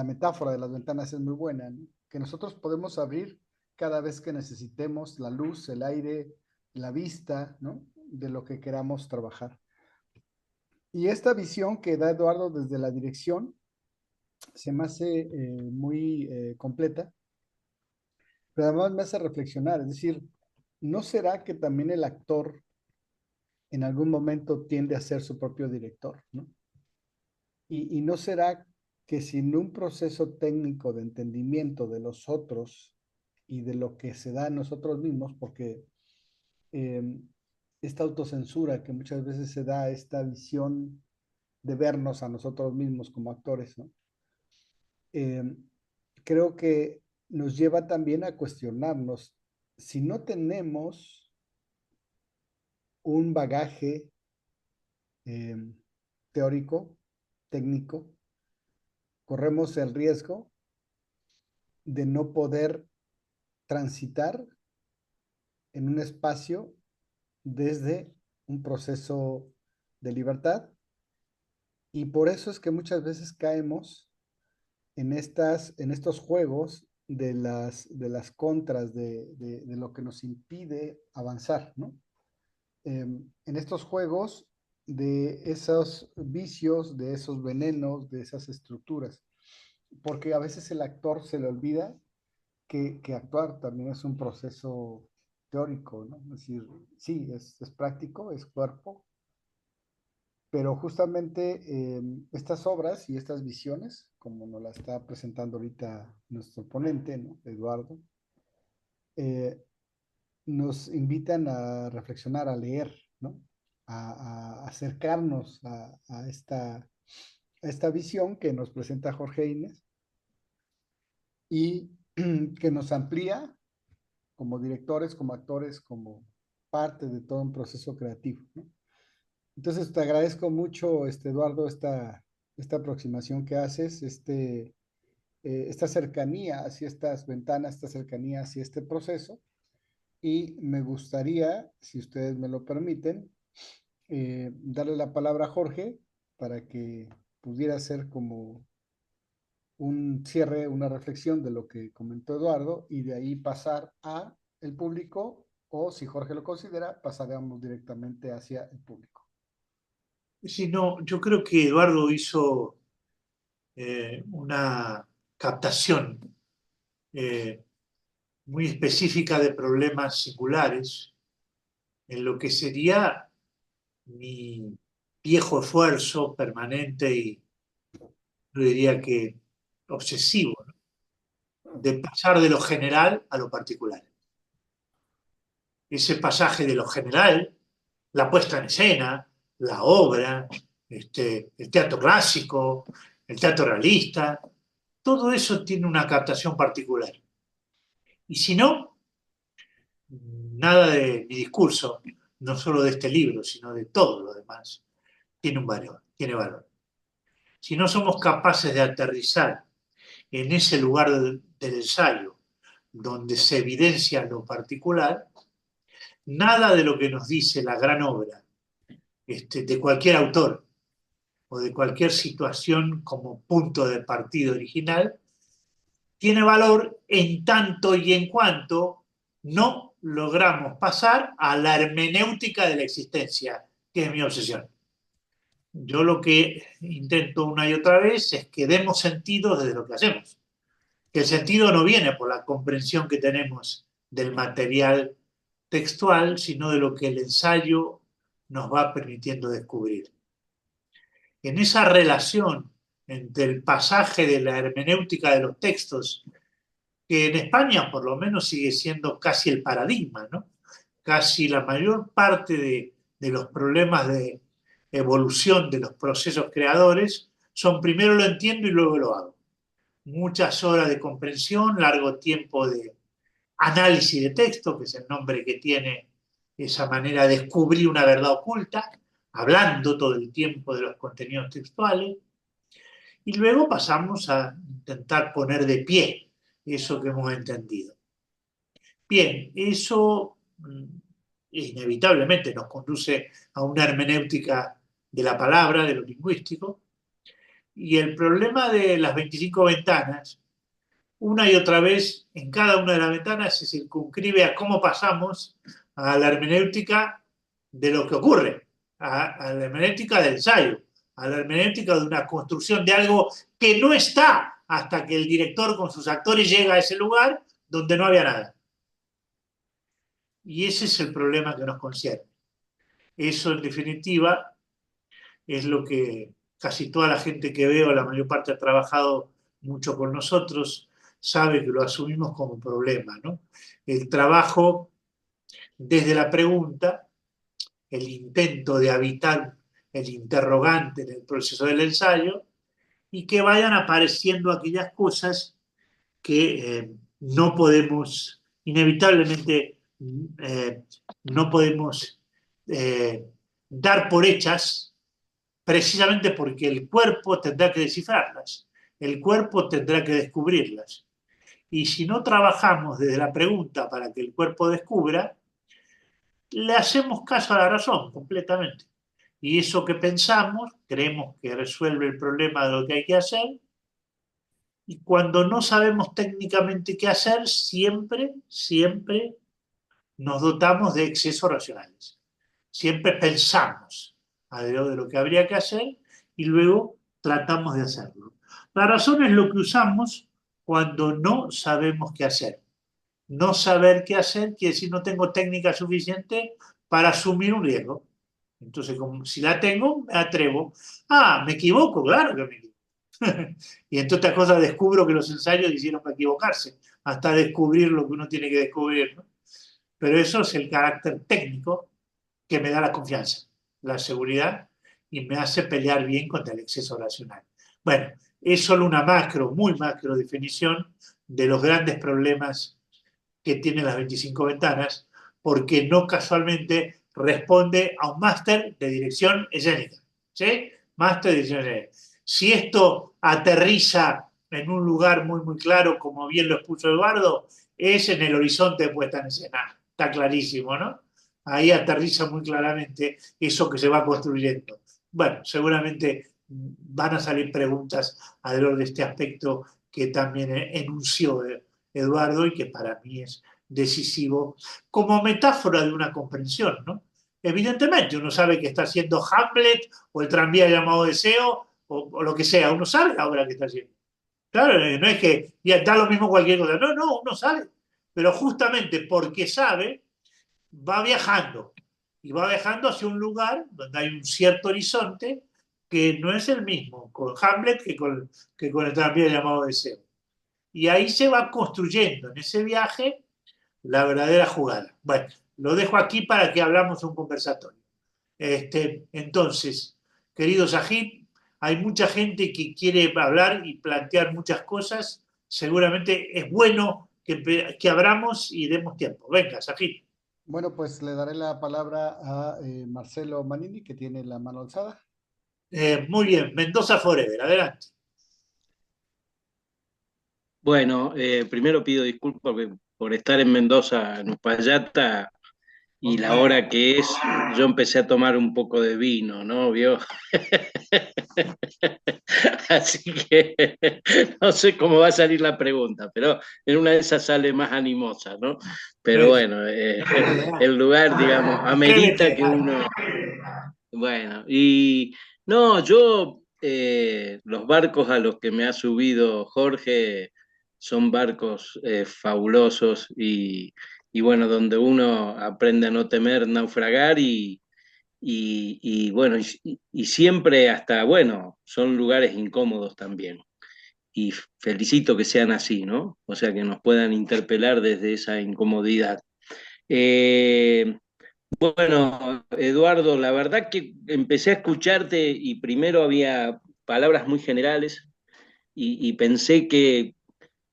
metáfora de las ventanas es muy buena, ¿no? Que nosotros podemos abrir cada vez que necesitemos la luz, el aire, la vista, ¿no? De lo que queramos trabajar. Y esta visión que da Eduardo desde la dirección se me hace muy completa, pero además me hace reflexionar, es decir, ¿no será que también el actor en algún momento tiende a ser su propio director, ¿no? Y no será que sin un proceso técnico de entendimiento de los otros y de lo que se da en nosotros mismos, porque eh, esta autocensura que muchas veces se da, esta visión de vernos a nosotros mismos como actores, ¿no? Eh, creo que nos lleva también a cuestionarnos si no tenemos un bagaje eh, teórico, técnico, corremos el riesgo de no poder transitar en un espacio desde un proceso de libertad, y por eso es que muchas veces caemos en estos juegos de las contras de lo que nos impide avanzar, ¿no? En estos juegos de esos vicios, de esos venenos, de esas estructuras, porque a veces el actor se le olvida que actuar también es un proceso teórico, ¿no? Es decir, sí, es práctico, es cuerpo, pero justamente estas obras y estas visiones, como nos la está presentando ahorita nuestro ponente, ¿no? Eduardo, eh, nos invitan a reflexionar, a leer, ¿no? A acercarnos a esta visión que nos presenta Jorge Inés y que nos amplía como directores, como actores, como parte de todo un proceso creativo, ¿no? Entonces, te agradezco mucho, Eduardo, esta aproximación que haces, esta cercanía hacia estas ventanas, esta cercanía hacia este proceso. Y me gustaría, si ustedes me lo permiten, darle la palabra a Jorge para que pudiera ser como un cierre, una reflexión de lo que comentó Eduardo y de ahí pasar a el público o si Jorge lo considera, pasaremos directamente hacia el público. Sí, no, yo creo que Eduardo hizo una captación eh, muy específica de problemas singulares en lo que sería mi viejo esfuerzo permanente y yo diría que obsesivo, ¿no? De pasar de lo general a lo particular. Ese pasaje de lo general, la puesta en escena, la obra, el teatro clásico, el teatro realista, todo eso tiene una captación particular. Y si no, nada de mi discurso, no solo de este libro, sino de todo lo demás, tiene un valor, tiene valor. Si no somos capaces de aterrizar en ese lugar del ensayo donde se evidencia lo particular, nada de lo que nos dice la gran obra de cualquier autor o de cualquier situación como punto de partida original tiene valor en tanto y en cuanto no logramos pasar a la hermenéutica de la existencia, que es mi obsesión. Yo lo que intento una y otra vez es que demos sentido desde lo que hacemos. Que el sentido no viene por la comprensión que tenemos del material textual, sino de lo que el ensayo nos va permitiendo descubrir. En esa relación entre el pasaje de la hermenéutica de los textos, que en España por lo menos sigue siendo casi el paradigma, ¿no? Casi la mayor parte de los problemas de evolución de los procesos creadores son primero lo entiendo y luego lo hago. Muchas horas de comprensión, largo tiempo de análisis de texto, que es el nombre que tiene esa manera de descubrir una verdad oculta, hablando todo el tiempo de los contenidos textuales, y luego pasamos a intentar poner de pie eso que hemos entendido. Bien, eso inevitablemente nos conduce a una hermenéutica de la palabra, de lo lingüístico, y el problema de las 25 ventanas, una y otra vez, en cada una de las ventanas se circunscribe a cómo pasamos a la hermenéutica de lo que ocurre, a la hermenéutica del ensayo, a la hermenéutica de una construcción de algo que no está hasta que el director con sus actores llega a ese lugar donde no había nada. Y ese es el problema que nos concierne. Eso, en definitiva, es lo que casi toda la gente que veo, la mayor parte ha trabajado mucho con nosotros, sabe que lo asumimos como problema, ¿no? El trabajo desde la pregunta, el intento de habitar el interrogante en el proceso del ensayo y que vayan apareciendo aquellas cosas que no podemos, inevitablemente, no podemos dar por hechas, precisamente porque el cuerpo tendrá que descifrarlas, el cuerpo tendrá que descubrirlas. Y si no trabajamos desde la pregunta para que el cuerpo descubra, le hacemos caso a la razón completamente. Y eso que pensamos, creemos que resuelve el problema de lo que hay que hacer, y cuando no sabemos técnicamente qué hacer, siempre nos dotamos de excesos racionales. Siempre pensamos alrededor de lo que habría que hacer y luego tratamos de hacerlo. La razón es lo que usamos cuando no sabemos qué hacer. No saber qué hacer quiere decir no tengo técnica suficiente para asumir un riesgo. Entonces, como, si la tengo, me atrevo. Ah, me equivoco, claro que me equivoco. Y entre otras cosas descubro que los ensayos hicieron para equivocarse, hasta descubrir lo que uno tiene que descubrir, ¿no? Pero eso es el carácter técnico que me da la confianza, la seguridad y me hace pelear bien contra el exceso racional. Bueno, es solo una macro, muy macro definición de los grandes problemas que tienen las 25 ventanas, porque no casualmente responde a un máster de dirección escénica. ¿Sí? Máster de dirección escénica. Si esto aterriza en un lugar muy, muy claro, como bien lo expuso Eduardo, es en el horizonte de puesta en escena. Está clarísimo, ¿no? Ahí aterriza muy claramente eso que se va construyendo. Bueno, seguramente van a salir preguntas alrededor de este aspecto que también enunció Eduardo y que para mí es decisivo como metáfora de una comprensión, ¿no? Evidentemente, uno sabe que está haciendo Hamlet o el tranvía llamado Deseo o lo que sea, uno sabe la obra que está haciendo. Claro, no es que ya da lo mismo cualquier cosa, no, no, uno sabe, pero justamente porque sabe, va viajando y va viajando hacia un lugar donde hay un cierto horizonte que no es el mismo con Hamlet que con el tranvía llamado Deseo. Y ahí se va construyendo en ese viaje la verdadera jugada. Bueno, lo dejo aquí para que hablamos un conversatorio. Entonces, querido Sajid, hay mucha gente que quiere hablar y plantear muchas cosas. Seguramente es bueno que abramos y demos tiempo. Venga, Sajid. Bueno, pues le daré la palabra a Marcelo Manini, que tiene la mano alzada. Muy bien, Mendoza Forever, adelante. Bueno, primero pido disculpas por estar en Mendoza, en Uspallata, y la hora que es, yo empecé a tomar un poco de vino, ¿no? ¿Vio? Así que no sé cómo va a salir la pregunta, pero en una de esas sale más animosa, ¿no? Pero bueno, el lugar, digamos, amerita que uno... Bueno, y no, yo, los barcos a los que me ha subido Jorge son barcos fabulosos y bueno, donde uno aprende a no temer naufragar y bueno, y siempre hasta, bueno, son lugares incómodos también. Y felicito que sean así, ¿no? O sea, que nos puedan interpelar desde esa incomodidad. Eh, bueno, Eduardo, la verdad que empecé a escucharte y primero había palabras muy generales y pensé que,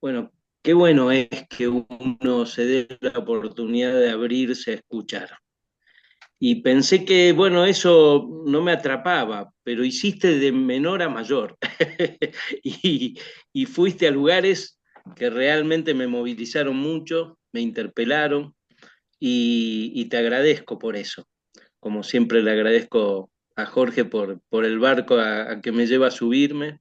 bueno, qué bueno es que uno se dé la oportunidad de abrirse a escuchar. Y pensé que, bueno, eso no me atrapaba, pero hiciste de menor a mayor. y, y fuiste a lugares que realmente me movilizaron mucho, me interpelaron y te agradezco por eso. Como siempre le agradezco a Jorge por el barco a que me lleva a subirme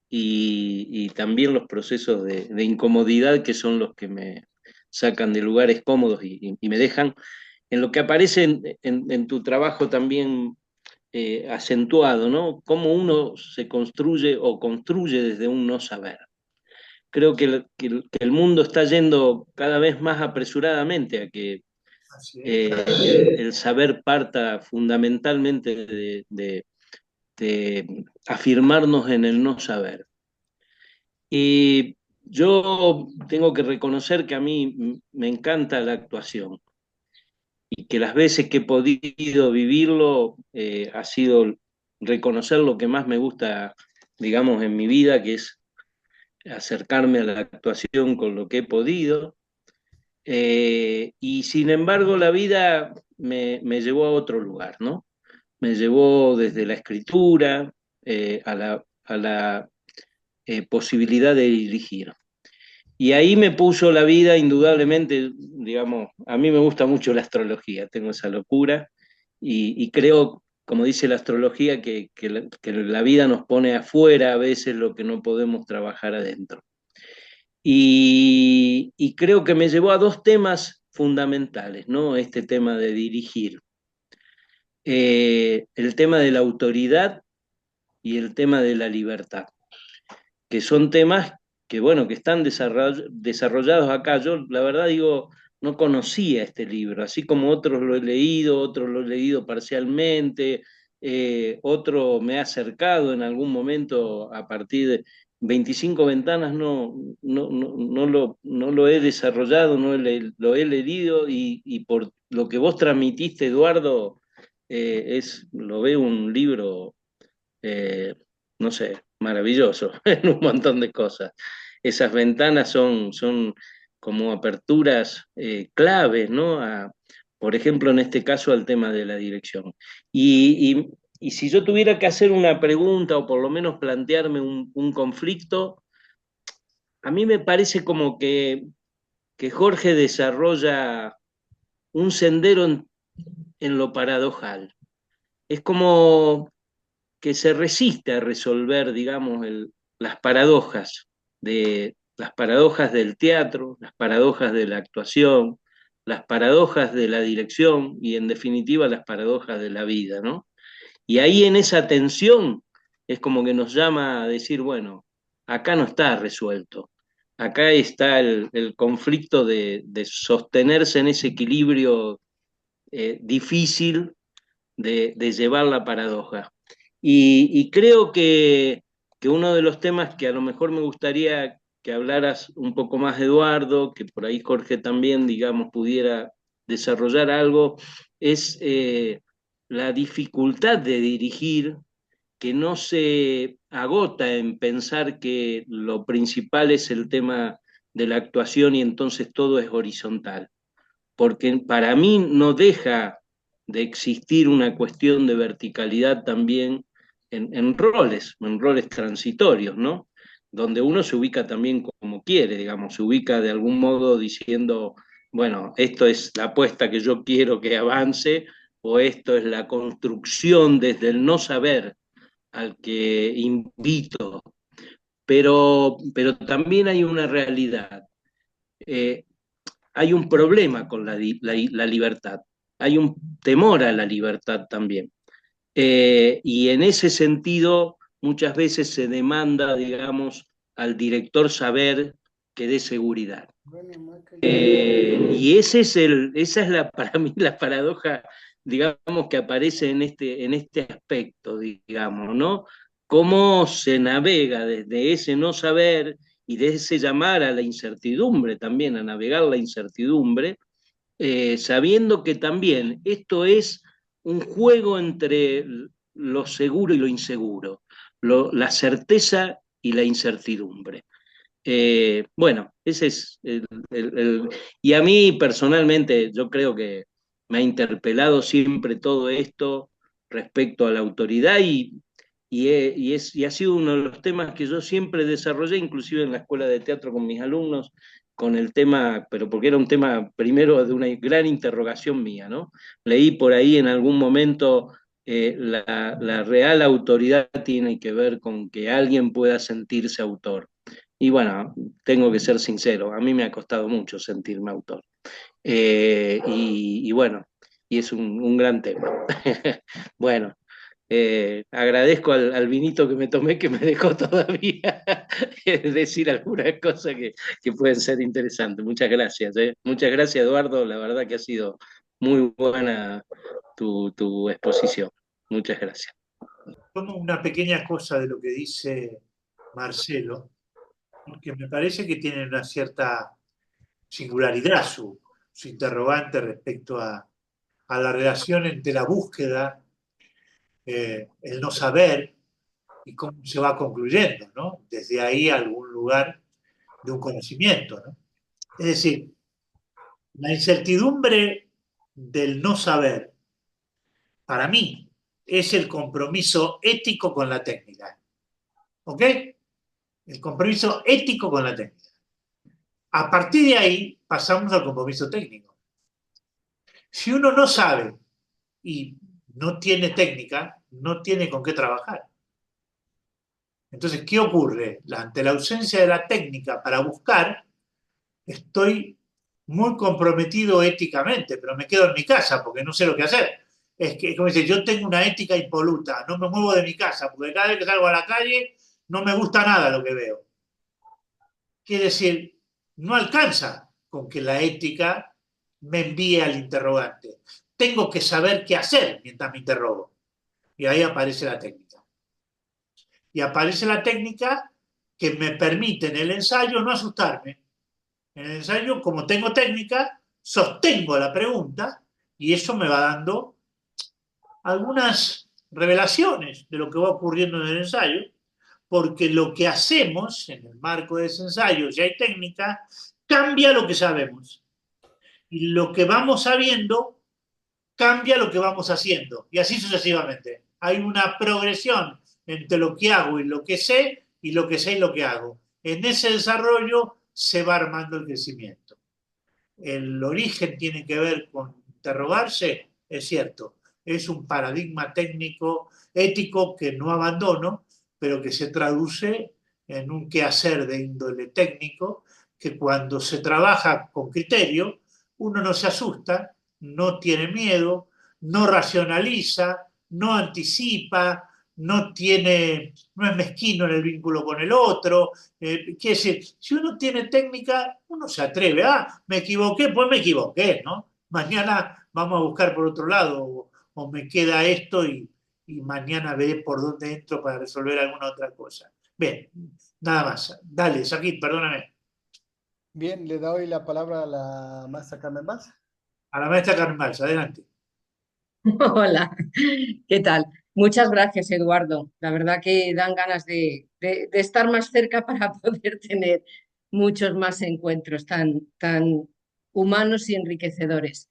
y también los procesos de incomodidad que son los que me sacan de lugares cómodos y me dejan en lo que aparece en tu trabajo también acentuado, ¿no? Cómo uno se construye o construye desde un no saber. Creo que el mundo está yendo cada vez más apresuradamente a que el saber parta fundamentalmente de afirmarnos en el no saber. Y yo tengo que reconocer que a mí me encanta la actuación y que las veces que he podido vivirlo ha sido reconocer lo que más me gusta, digamos, en mi vida, que es acercarme a la actuación con lo que he podido. Y sin embargo, la vida me llevó a otro lugar, ¿no? Me llevó desde la escritura a la posibilidad de dirigir. Y ahí me puso la vida, indudablemente, digamos, a mí me gusta mucho la astrología, tengo esa locura y creo, como dice la astrología, que la vida nos pone afuera a veces lo que no podemos trabajar adentro. Y creo que me llevó a dos temas fundamentales, ¿no? Este tema de dirigir, el tema de la autoridad y el tema de la libertad, que son temas bueno, que están desarrollados acá. Yo, la verdad, digo, no conocía este libro, así como otros lo he leído, otros lo he leído parcialmente, otro me ha acercado en algún momento a partir de 25 ventanas, no lo he desarrollado, lo he leído y por lo que vos transmitiste, Eduardo, lo veo un libro, eh, no sé, maravilloso en un montón de cosas. Esas ventanas son como aperturas claves, ¿no? Por ejemplo, en este caso, al tema de la dirección. Y si yo tuviera que hacer una pregunta o por lo menos plantearme un conflicto, a mí me parece como que Jorge desarrolla un sendero en lo paradojal. Es como que se resiste a resolver, digamos, las paradojas del teatro, las paradojas de la actuación, las paradojas de la dirección y, en definitiva, las paradojas de la vida, ¿no? Y ahí en esa tensión es como que nos llama a decir, bueno, acá no está resuelto. Acá está el conflicto de sostenerse en ese equilibrio difícil de llevar la paradoja. Y creo que uno de los temas que a lo mejor me gustaría que hablaras un poco más, Eduardo, que por ahí Jorge también, digamos, pudiera desarrollar algo, es la dificultad de dirigir, que no se agota en pensar que lo principal es el tema de la actuación y entonces todo es horizontal, porque para mí no deja de existir una cuestión de verticalidad también en roles transitorios, ¿no? Donde uno se ubica también como quiere, digamos, se ubica de algún modo diciendo, bueno, esto es la apuesta que yo quiero que avance, o esto es la construcción desde el no saber al que invito, pero también hay una realidad. Eh, Hay un problema con la libertad, hay un temor a la libertad también. Y en ese sentido, muchas veces se demanda, digamos, al director saber que dé seguridad. Y esa es para mí la paradoja, digamos, que aparece en este aspecto, digamos, ¿no? Cómo se navega desde ese no saber y de ese llamar a la incertidumbre también, a navegar la incertidumbre, sabiendo que también esto es un juego entre lo seguro y lo inseguro, la certeza y la incertidumbre. Bueno, ese es y a mí personalmente yo creo que me ha interpelado siempre todo esto respecto a la autoridad y ha sido uno de los temas que yo siempre desarrollé, inclusive en la escuela de teatro con mis alumnos, con el tema, pero porque era un tema primero de una gran interrogación mía, ¿no? Leí por ahí en algún momento la real autoridad tiene que ver con que alguien pueda sentirse autor. Y bueno, tengo que ser sincero, a mí me ha costado mucho sentirme autor. Y bueno, y es un gran tema. Bueno, agradezco al vinito que me tomé que me dejó todavía decir algunas cosas que pueden ser interesantes. Muchas gracias. Muchas gracias, Eduardo. La verdad que ha sido muy buena tu exposición. Muchas gracias. Tomo una pequeña cosa de lo que dice Marcelo, porque me parece que tiene una cierta singularidad su interrogante respecto a la relación entre la búsqueda, el no saber y cómo se va concluyendo, ¿no? Desde ahí a algún lugar de un conocimiento, ¿no? Es decir, la incertidumbre del no saber, para mí, es el compromiso ético con la técnica. ¿Ok? El compromiso ético con la técnica. A partir de ahí pasamos al compromiso técnico. Si uno no sabe y no tiene técnica, no tiene con qué trabajar. Entonces, ¿qué ocurre? Ante la ausencia de la técnica para buscar, estoy muy comprometido éticamente, pero me quedo en mi casa porque no sé lo que hacer. Es que, como dice, yo tengo una ética impoluta, no me muevo de mi casa, porque cada vez que salgo a la calle no me gusta nada lo que veo. Quiere decir, no alcanza con que la ética me envíe al interrogante. Tengo que saber qué hacer mientras me interrogo. Y ahí aparece la técnica. Y aparece la técnica que me permite en el ensayo no asustarme. En el ensayo, como tengo técnica, sostengo la pregunta y eso me va dando algunas revelaciones de lo que va ocurriendo en el ensayo, porque lo que hacemos en el marco de ese ensayo, si hay técnica, cambia lo que sabemos. Y lo que vamos sabiendo cambia lo que vamos haciendo. Y así sucesivamente. Hay una progresión entre lo que hago y lo que sé, y lo que sé y lo que hago. En ese desarrollo se va armando el crecimiento. El origen tiene que ver con interrogarse, es cierto, es un paradigma técnico, ético que no abandono, pero que se traduce en un quehacer de índole técnico, que cuando se trabaja con criterio, uno no se asusta, no tiene miedo, no racionaliza, no anticipa, no es mezquino en el vínculo con el otro. Quiere decir, si uno tiene técnica, uno se atreve. Me equivoqué, pues me equivoqué, ¿no? Mañana vamos a buscar por otro lado, o me queda esto y mañana veré por dónde entro para resolver alguna otra cosa. Bien, nada más. Dale, Saquit, perdóname. Bien, le doy la palabra a la maestra Carmen Vaz. A la maestra Carmen Valls, adelante. Hola, ¿qué tal? Muchas gracias, Eduardo. La verdad que dan ganas de estar más cerca para poder tener muchos más encuentros tan humanos y enriquecedores.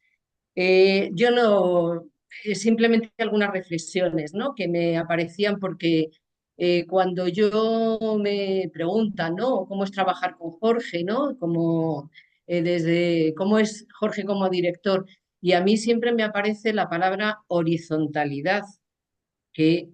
Yo no, simplemente algunas reflexiones, ¿no? Que me aparecían porque cuando yo me preguntan, ¿no? ¿Cómo es trabajar con Jorge, ¿no? ¿Cómo es Jorge como director? Y a mí siempre me aparece la palabra horizontalidad, que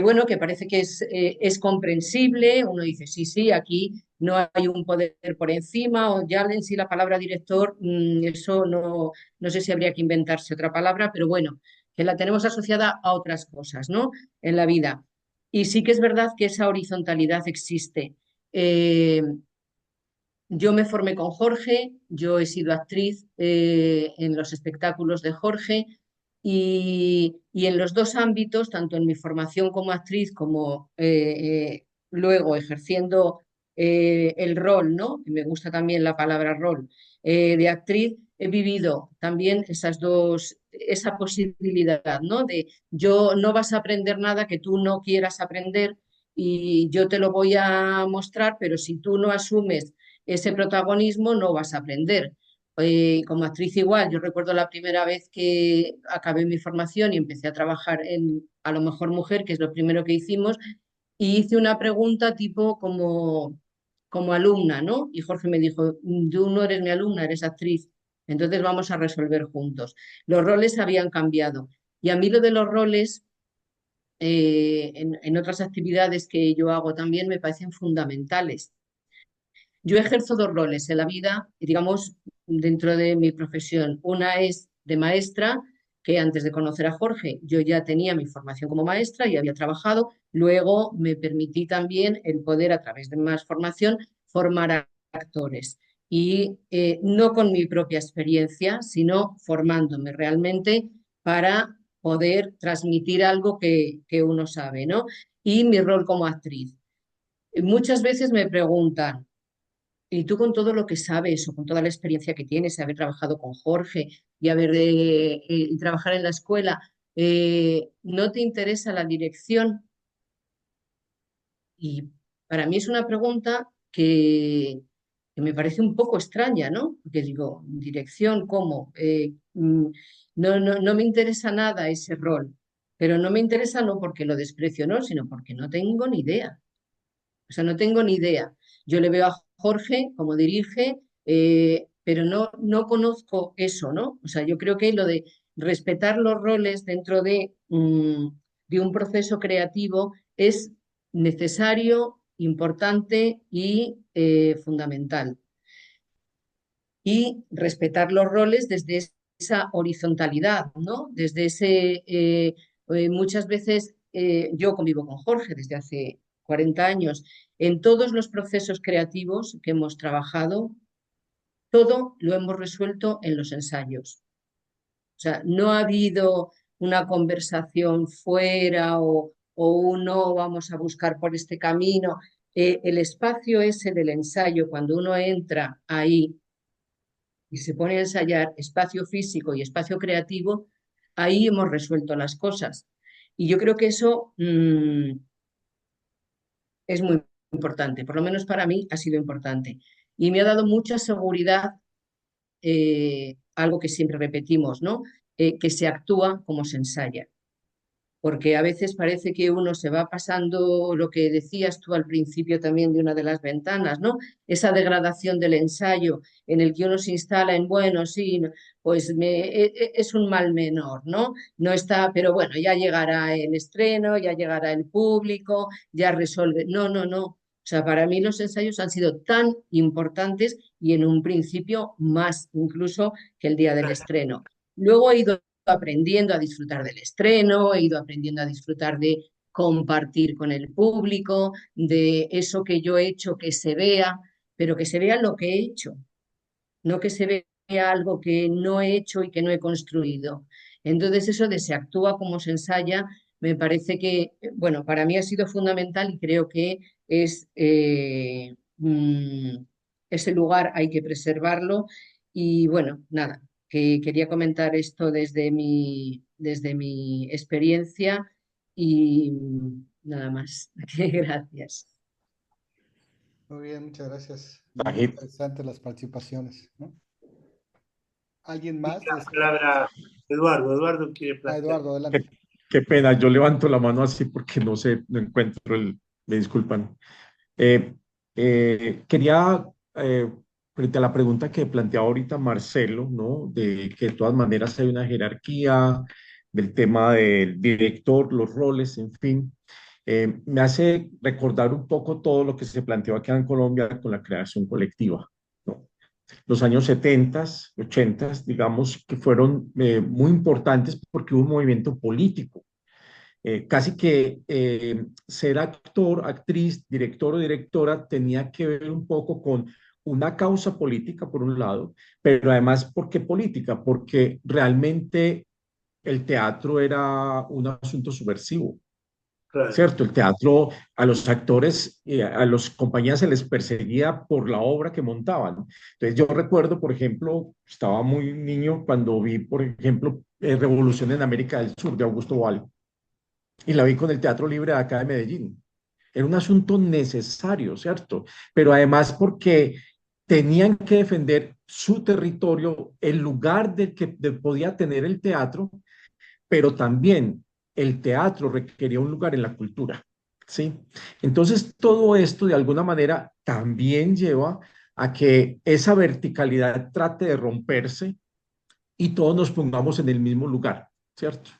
bueno, que parece que es comprensible. Uno dice, sí, sí, aquí no hay un poder por encima, o ya en sí la palabra director, eso no sé si habría que inventarse otra palabra, pero bueno, que la tenemos asociada a otras cosas, ¿no? En la vida. Y sí que es verdad que esa horizontalidad existe. Eh, yo me formé con Jorge, yo he sido actriz en los espectáculos de Jorge y en los dos ámbitos, tanto en mi formación como actriz como luego ejerciendo el rol, ¿no? Y me gusta también la palabra rol, de actriz, he vivido también esa posibilidad, ¿no? De yo no vas a aprender nada que tú no quieras aprender y yo te lo voy a mostrar, pero si tú no asumes ese protagonismo no vas a aprender. Como actriz igual, yo recuerdo la primera vez que acabé mi formación y empecé a trabajar en A lo mejor mujer, que es lo primero que hicimos, y hice una pregunta tipo como alumna, ¿no? Y Jorge me dijo, tú no eres mi alumna, eres actriz, entonces vamos a resolver juntos. Los roles habían cambiado. Y a mí lo de los roles en otras actividades que yo hago también me parecen fundamentales. Yo ejerzo dos roles en la vida, digamos, dentro de mi profesión. Una es de maestra, que antes de conocer a Jorge yo ya tenía mi formación como maestra y había trabajado. Luego me permití también el poder, a través de más formación, formar a actores. Y no con mi propia experiencia, sino formándome realmente para poder transmitir algo que uno sabe, ¿no? Y mi rol como actriz. Muchas veces me preguntan, y tú con todo lo que sabes o con toda la experiencia que tienes, haber trabajado con Jorge y y trabajar en la escuela, ¿no te interesa la dirección? Y para mí es una pregunta que me parece un poco extraña, ¿no? Porque digo, dirección, ¿cómo? No me interesa nada ese rol, pero no me interesa no porque lo desprecio, no, sino porque no tengo ni idea. O sea, no tengo ni idea. Yo le veo a Jorge como dirige, pero no conozco eso, ¿no? O sea, yo creo que lo de respetar los roles dentro de un proceso creativo es necesario, importante y fundamental. Y respetar los roles desde esa horizontalidad, ¿no? Desde muchas veces yo convivo con Jorge desde hace 40 años, en todos los procesos creativos que hemos trabajado, todo lo hemos resuelto en los ensayos. O sea, no ha habido una conversación fuera o uno vamos a buscar por este camino. El espacio ese del ensayo, cuando uno entra ahí y se pone a ensayar, espacio físico y espacio creativo, ahí hemos resuelto las cosas. Y yo creo que eso es muy importante, por lo menos para mí ha sido importante. Y me ha dado mucha seguridad, algo que siempre repetimos, ¿no? Que se actúa como se ensaya. Porque a veces parece que uno se va pasando lo que decías tú al principio también de una de las ventanas, ¿no? Esa degradación del ensayo en el que uno se instala en, bueno, sí, pues es un mal menor, ¿no? No está, pero bueno, ya llegará el estreno, ya llegará el público, ya resuelve. No, no, no. O sea, para mí los ensayos han sido tan importantes y en un principio más incluso que el día del estreno. Luego he ido aprendiendo a disfrutar del estreno, he ido aprendiendo a disfrutar de compartir con el público, de eso que yo he hecho que se vea, pero que se vea lo que he hecho, no que se vea algo que no he hecho y que no he construido. Entonces eso de se actúa como se ensaya, me parece que, bueno, para mí ha sido fundamental y creo que es ese lugar hay que preservarlo y bueno, nada, que quería comentar esto desde mi experiencia y nada más. Gracias. Muy bien, muchas gracias. Muy Sajid, interesantes las participaciones, ¿no? ¿Alguien Tiene más? la palabra Eduardo. Eduardo quiere plantear. Eduardo, qué, adelante. qué pena, yo levanto la mano así porque no sé, no encuentro me disculpan. Eh, quería, frente a la pregunta que planteaba ahorita Marcelo, ¿no? De que de todas maneras hay una jerarquía, del tema del director, los roles, en fin, me hace recordar un poco todo lo que se planteó acá en Colombia con la creación colectiva, ¿no? Los años 70, 80, digamos, que fueron muy importantes porque hubo un movimiento político. Casi que ser actor, actriz, director o directora tenía que ver un poco con una causa política, por un lado, pero además, ¿por qué política? Porque realmente el teatro era un asunto subversivo. Claro. ¿Cierto? El teatro, a los actores, a las compañías se les perseguía por la obra que montaban. Entonces yo recuerdo, por ejemplo, estaba muy niño cuando vi, por ejemplo, Revolución en América del Sur de Augusto Boal y la vi con el Teatro Libre de acá de Medellín. Era un asunto necesario, ¿cierto? Pero además porque tenían que defender su territorio, el lugar del que podía tener el teatro, pero también el teatro requería un lugar en la cultura, ¿sí? Entonces, todo esto de alguna manera también lleva a que esa verticalidad trate de romperse y todos nos pongamos en el mismo lugar, ¿cierto?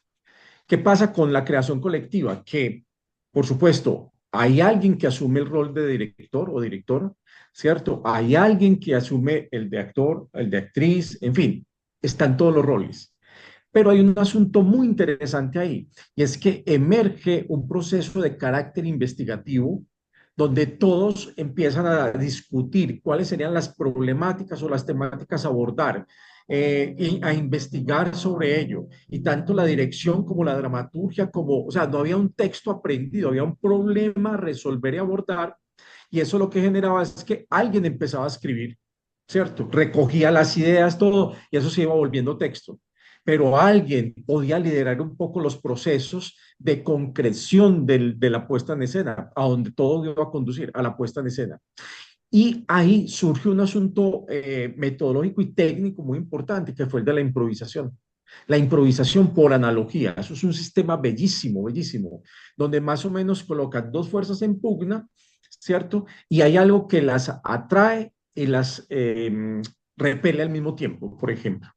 ¿Qué pasa con la creación colectiva? Que, por supuesto, hay alguien que asume el rol de director o directora, ¿cierto? Hay alguien que asume el de actor, el de actriz, en fin, están todos los roles. Pero hay un asunto muy interesante ahí, y es que emerge un proceso de carácter investigativo donde todos empiezan a discutir cuáles serían las problemáticas o las temáticas a abordar y a investigar sobre ello. Y tanto la dirección como la dramaturgia, como, o sea, no había un texto aprendido, había un problema a resolver y abordar, y eso lo que generaba es que alguien empezaba a escribir, ¿cierto? Recogía las ideas, todo, y eso se iba volviendo texto, pero alguien podía liderar un poco los procesos de concreción de la puesta en escena, a donde todo iba a conducir, a la puesta en escena. Y ahí surge un asunto metodológico y técnico muy importante, que fue el de la improvisación. La improvisación por analogía, eso es un sistema bellísimo, bellísimo, donde más o menos colocan dos fuerzas en pugna, ¿cierto? Y hay algo que las atrae y las repele al mismo tiempo, por ejemplo.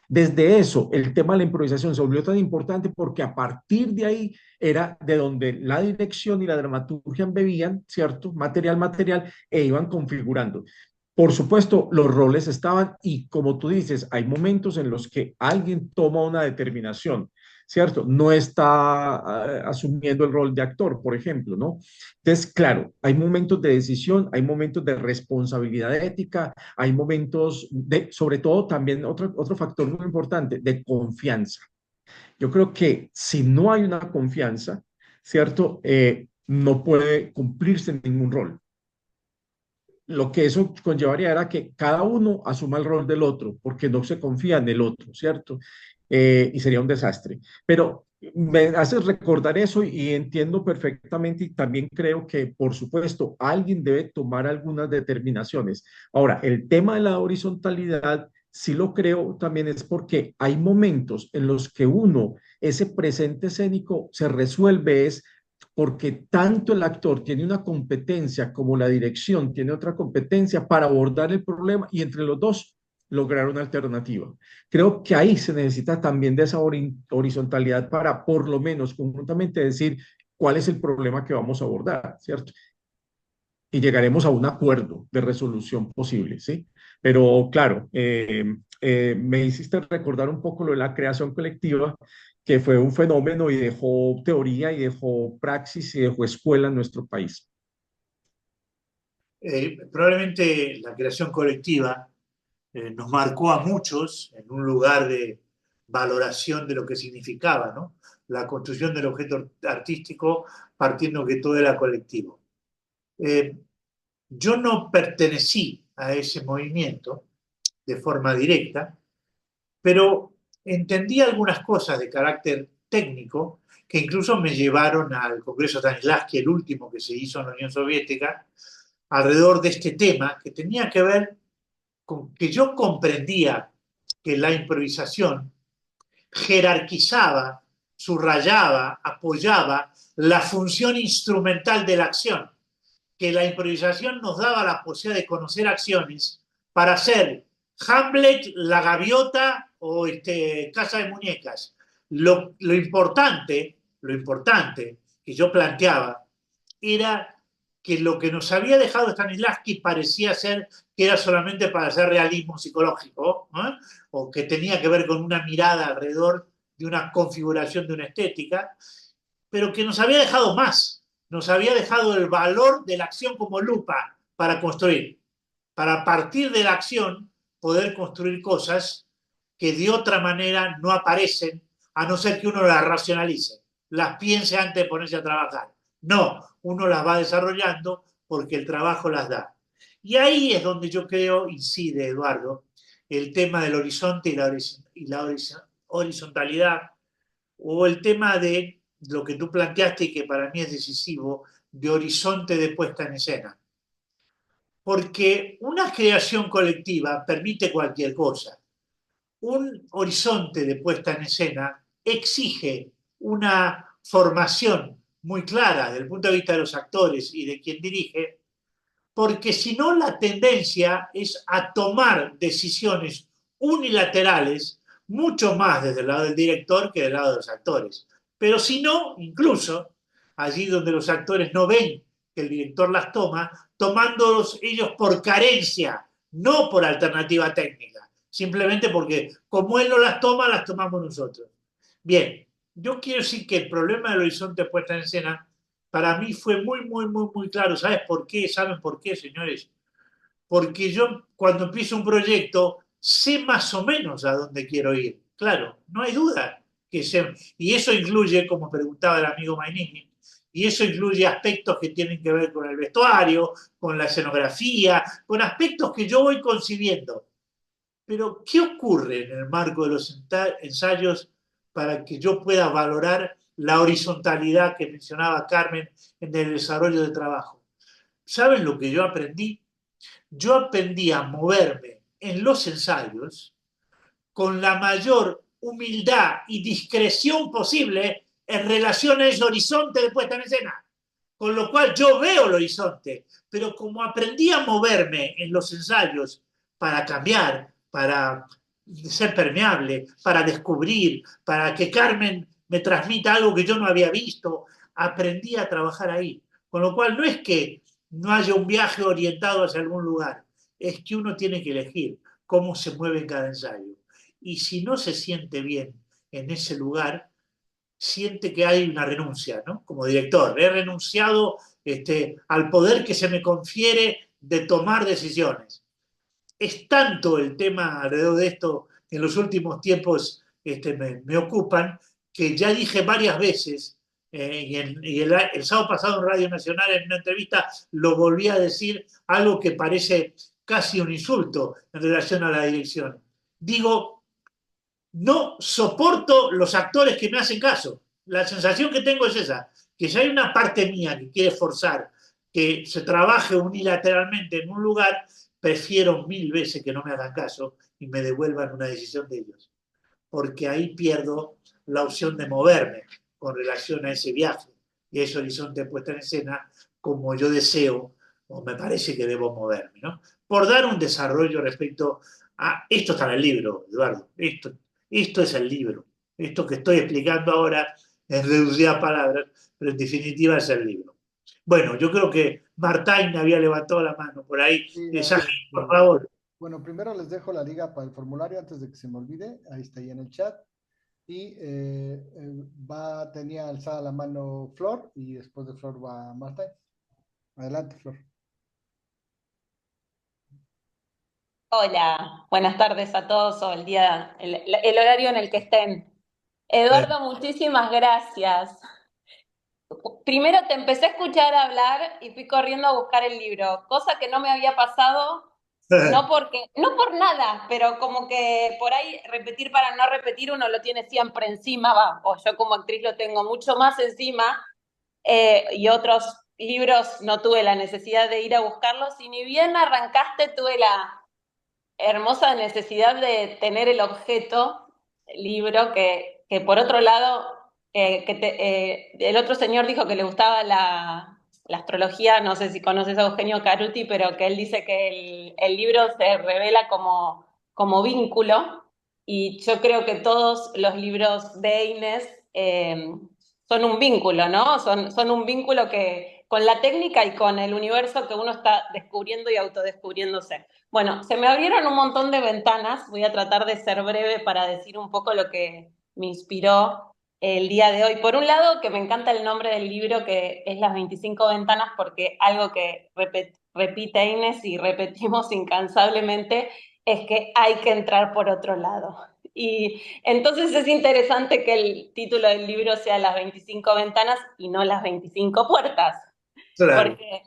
Desde eso, el tema de la improvisación se volvió tan importante porque a partir de ahí era de donde la dirección y la dramaturgia bebían, ¿cierto? Material, e iban configurando. Por supuesto, los roles estaban y como tú dices, hay momentos en los que alguien toma una determinación ¿cierto? No está asumiendo el rol de actor, por ejemplo, ¿no? Entonces, claro, hay momentos de decisión, hay momentos de responsabilidad ética, hay momentos de, sobre todo también otro factor muy importante, de confianza. Yo creo que si no hay una confianza, ¿cierto? No puede cumplirse ningún rol. Lo que eso conllevaría era que cada uno asuma el rol del otro, porque no se confía en el otro, ¿cierto? Y sería un desastre. Pero me haces recordar eso y entiendo perfectamente y también creo que, por supuesto, alguien debe tomar algunas determinaciones. Ahora, el tema de la horizontalidad, sí lo creo también es porque hay momentos en los que uno, ese presente escénico se resuelve es porque tanto el actor tiene una competencia como la dirección tiene otra competencia para abordar el problema y entre los dos lograr una alternativa. Creo que ahí se necesita también de esa horizontalidad para por lo menos conjuntamente decir cuál es el problema que vamos a abordar, ¿cierto? Y llegaremos a un acuerdo de resolución posible, ¿sí? Pero claro, me hiciste recordar un poco lo de la creación colectiva, que fue un fenómeno y dejó teoría y dejó praxis y dejó escuela en nuestro país. Probablemente la creación colectiva nos marcó a muchos en un lugar de valoración de lo que significaba, ¿no? La construcción del objeto artístico partiendo que todo era colectivo. Yo no pertenecí a ese movimiento de forma directa, pero entendí algunas cosas de carácter técnico que incluso me llevaron al Congreso Stanislavski, el último que se hizo en la Unión Soviética, alrededor de este tema que tenía que ver con que yo comprendía que la improvisación jerarquizaba, subrayaba, apoyaba la función instrumental de la acción, que la improvisación nos daba la posibilidad de conocer acciones para hacer Hamlet, La Gaviota o Casa de Muñecas. Lo importante que yo planteaba era que lo que nos había dejado Stanislavski parecía ser que era solamente para hacer realismo psicológico, ¿eh? O que tenía que ver con una mirada alrededor de una configuración de una estética, pero que nos había dejado más, nos había dejado el valor de la acción como lupa para construir, para partir de la acción poder construir cosas que de otra manera no aparecen, a no ser que uno las racionalice, las piense antes de ponerse a trabajar. No, uno las va desarrollando porque el trabajo las da. Y ahí es donde yo creo, incide Eduardo, el tema del horizonte y la horizontalidad, o el tema de lo que tú planteaste y que para mí es decisivo, de horizonte de puesta en escena. Porque una creación colectiva permite cualquier cosa. Un horizonte de puesta en escena exige una formación muy clara desde el punto de vista de los actores y de quien dirige, porque si no la tendencia es a tomar decisiones unilaterales, mucho más desde el lado del director que del lado de los actores. Pero si no, incluso allí donde los actores no ven que el director las toma, tomándolos ellos por carencia, no por alternativa técnica, simplemente porque como él no las toma, las tomamos nosotros. Bien, yo quiero decir que el problema del horizonte puesta en escena para mí fue muy claro. ¿Sabes por qué? ¿Saben por qué, señores? Porque yo cuando empiezo un proyecto sé más o menos a dónde quiero ir. Claro, no hay duda que sé. Y eso incluye, como preguntaba el amigo Mainini, y eso incluye aspectos que tienen que ver con el vestuario, con la escenografía, con aspectos que yo voy concibiendo. Pero, ¿qué ocurre en el marco de los ensayos para que yo pueda valorar la horizontalidad que mencionaba Carmen en el desarrollo del trabajo? ¿Saben lo que yo aprendí? Yo aprendí a moverme en los ensayos con la mayor humildad y discreción posible en relación a ese horizonte de puesta en escena. Con lo cual yo veo el horizonte, pero como aprendí a moverme en los ensayos para cambiar, para ser permeable, para descubrir, para que Carmen me transmita algo que yo no había visto, aprendí a trabajar ahí. Con lo cual no es que no haya un viaje orientado hacia algún lugar, es que uno tiene que elegir cómo se mueve en cada ensayo. Y si no se siente bien en ese lugar, siente que hay una renuncia, ¿no? Como director, he renunciado al poder que se me confiere de tomar decisiones. Es tanto el tema alrededor de esto que en los últimos tiempos me ocupan, que ya dije varias veces, y el sábado pasado en Radio Nacional en una entrevista lo volví a decir, algo que parece casi un insulto en relación a la dirección. Digo, no soporto los actores que me hacen caso. La sensación que tengo es esa, que si hay una parte mía que quiere forzar que se trabaje unilateralmente en un lugar, prefiero 1000 veces que no me hagan caso y me devuelvan una decisión de ellos. Porque ahí pierdo la opción de moverme con relación a ese viaje y a ese horizonte puesta en escena como yo deseo o me parece que debo moverme, ¿no? Por dar un desarrollo respecto a... Esto está en el libro, Eduardo. Esto es el libro. Esto que estoy explicando ahora en reducidas palabras, pero en definitiva es el libro. Bueno, yo creo que Martín había levantado la mano por ahí. Sí, Por favor. bueno, primero les dejo la liga para el formulario antes de que se me olvide. Ahí está ahí en el chat. Y tenía alzada la mano Flor y después de Flor va Marta. Adelante, Flor. Hola, buenas tardes a todos o el horario en el que estén. Eduardo, muchísimas gracias. Primero te empecé a escuchar hablar y fui corriendo a buscar el libro, cosa que no me había pasado, no por nada, pero como que por ahí repetir para no repetir uno lo tiene siempre encima, o yo como actriz lo tengo mucho más encima, y otros libros no tuve la necesidad de ir a buscarlos, y ni bien arrancaste tuve la hermosa necesidad de tener el objeto, el libro, que por otro lado, el otro señor dijo que le gustaba la astrología, no sé si conoces a Eugenio Caruti, pero que él dice que el libro se revela como vínculo, y yo creo que todos los libros de Inés son un vínculo, ¿no? Son un vínculo que con la técnica y con el universo que uno está descubriendo y autodescubriéndose. Bueno, se me abrieron un montón de ventanas, voy a tratar de ser breve para decir un poco lo que me inspiró el día de hoy. Por un lado, que me encanta el nombre del libro, que es Las 25 ventanas, porque algo que repite Inés y repetimos incansablemente es que hay que entrar por otro lado. Y entonces es interesante que el título del libro sea Las 25 ventanas y no Las 25 puertas. Claro. Porque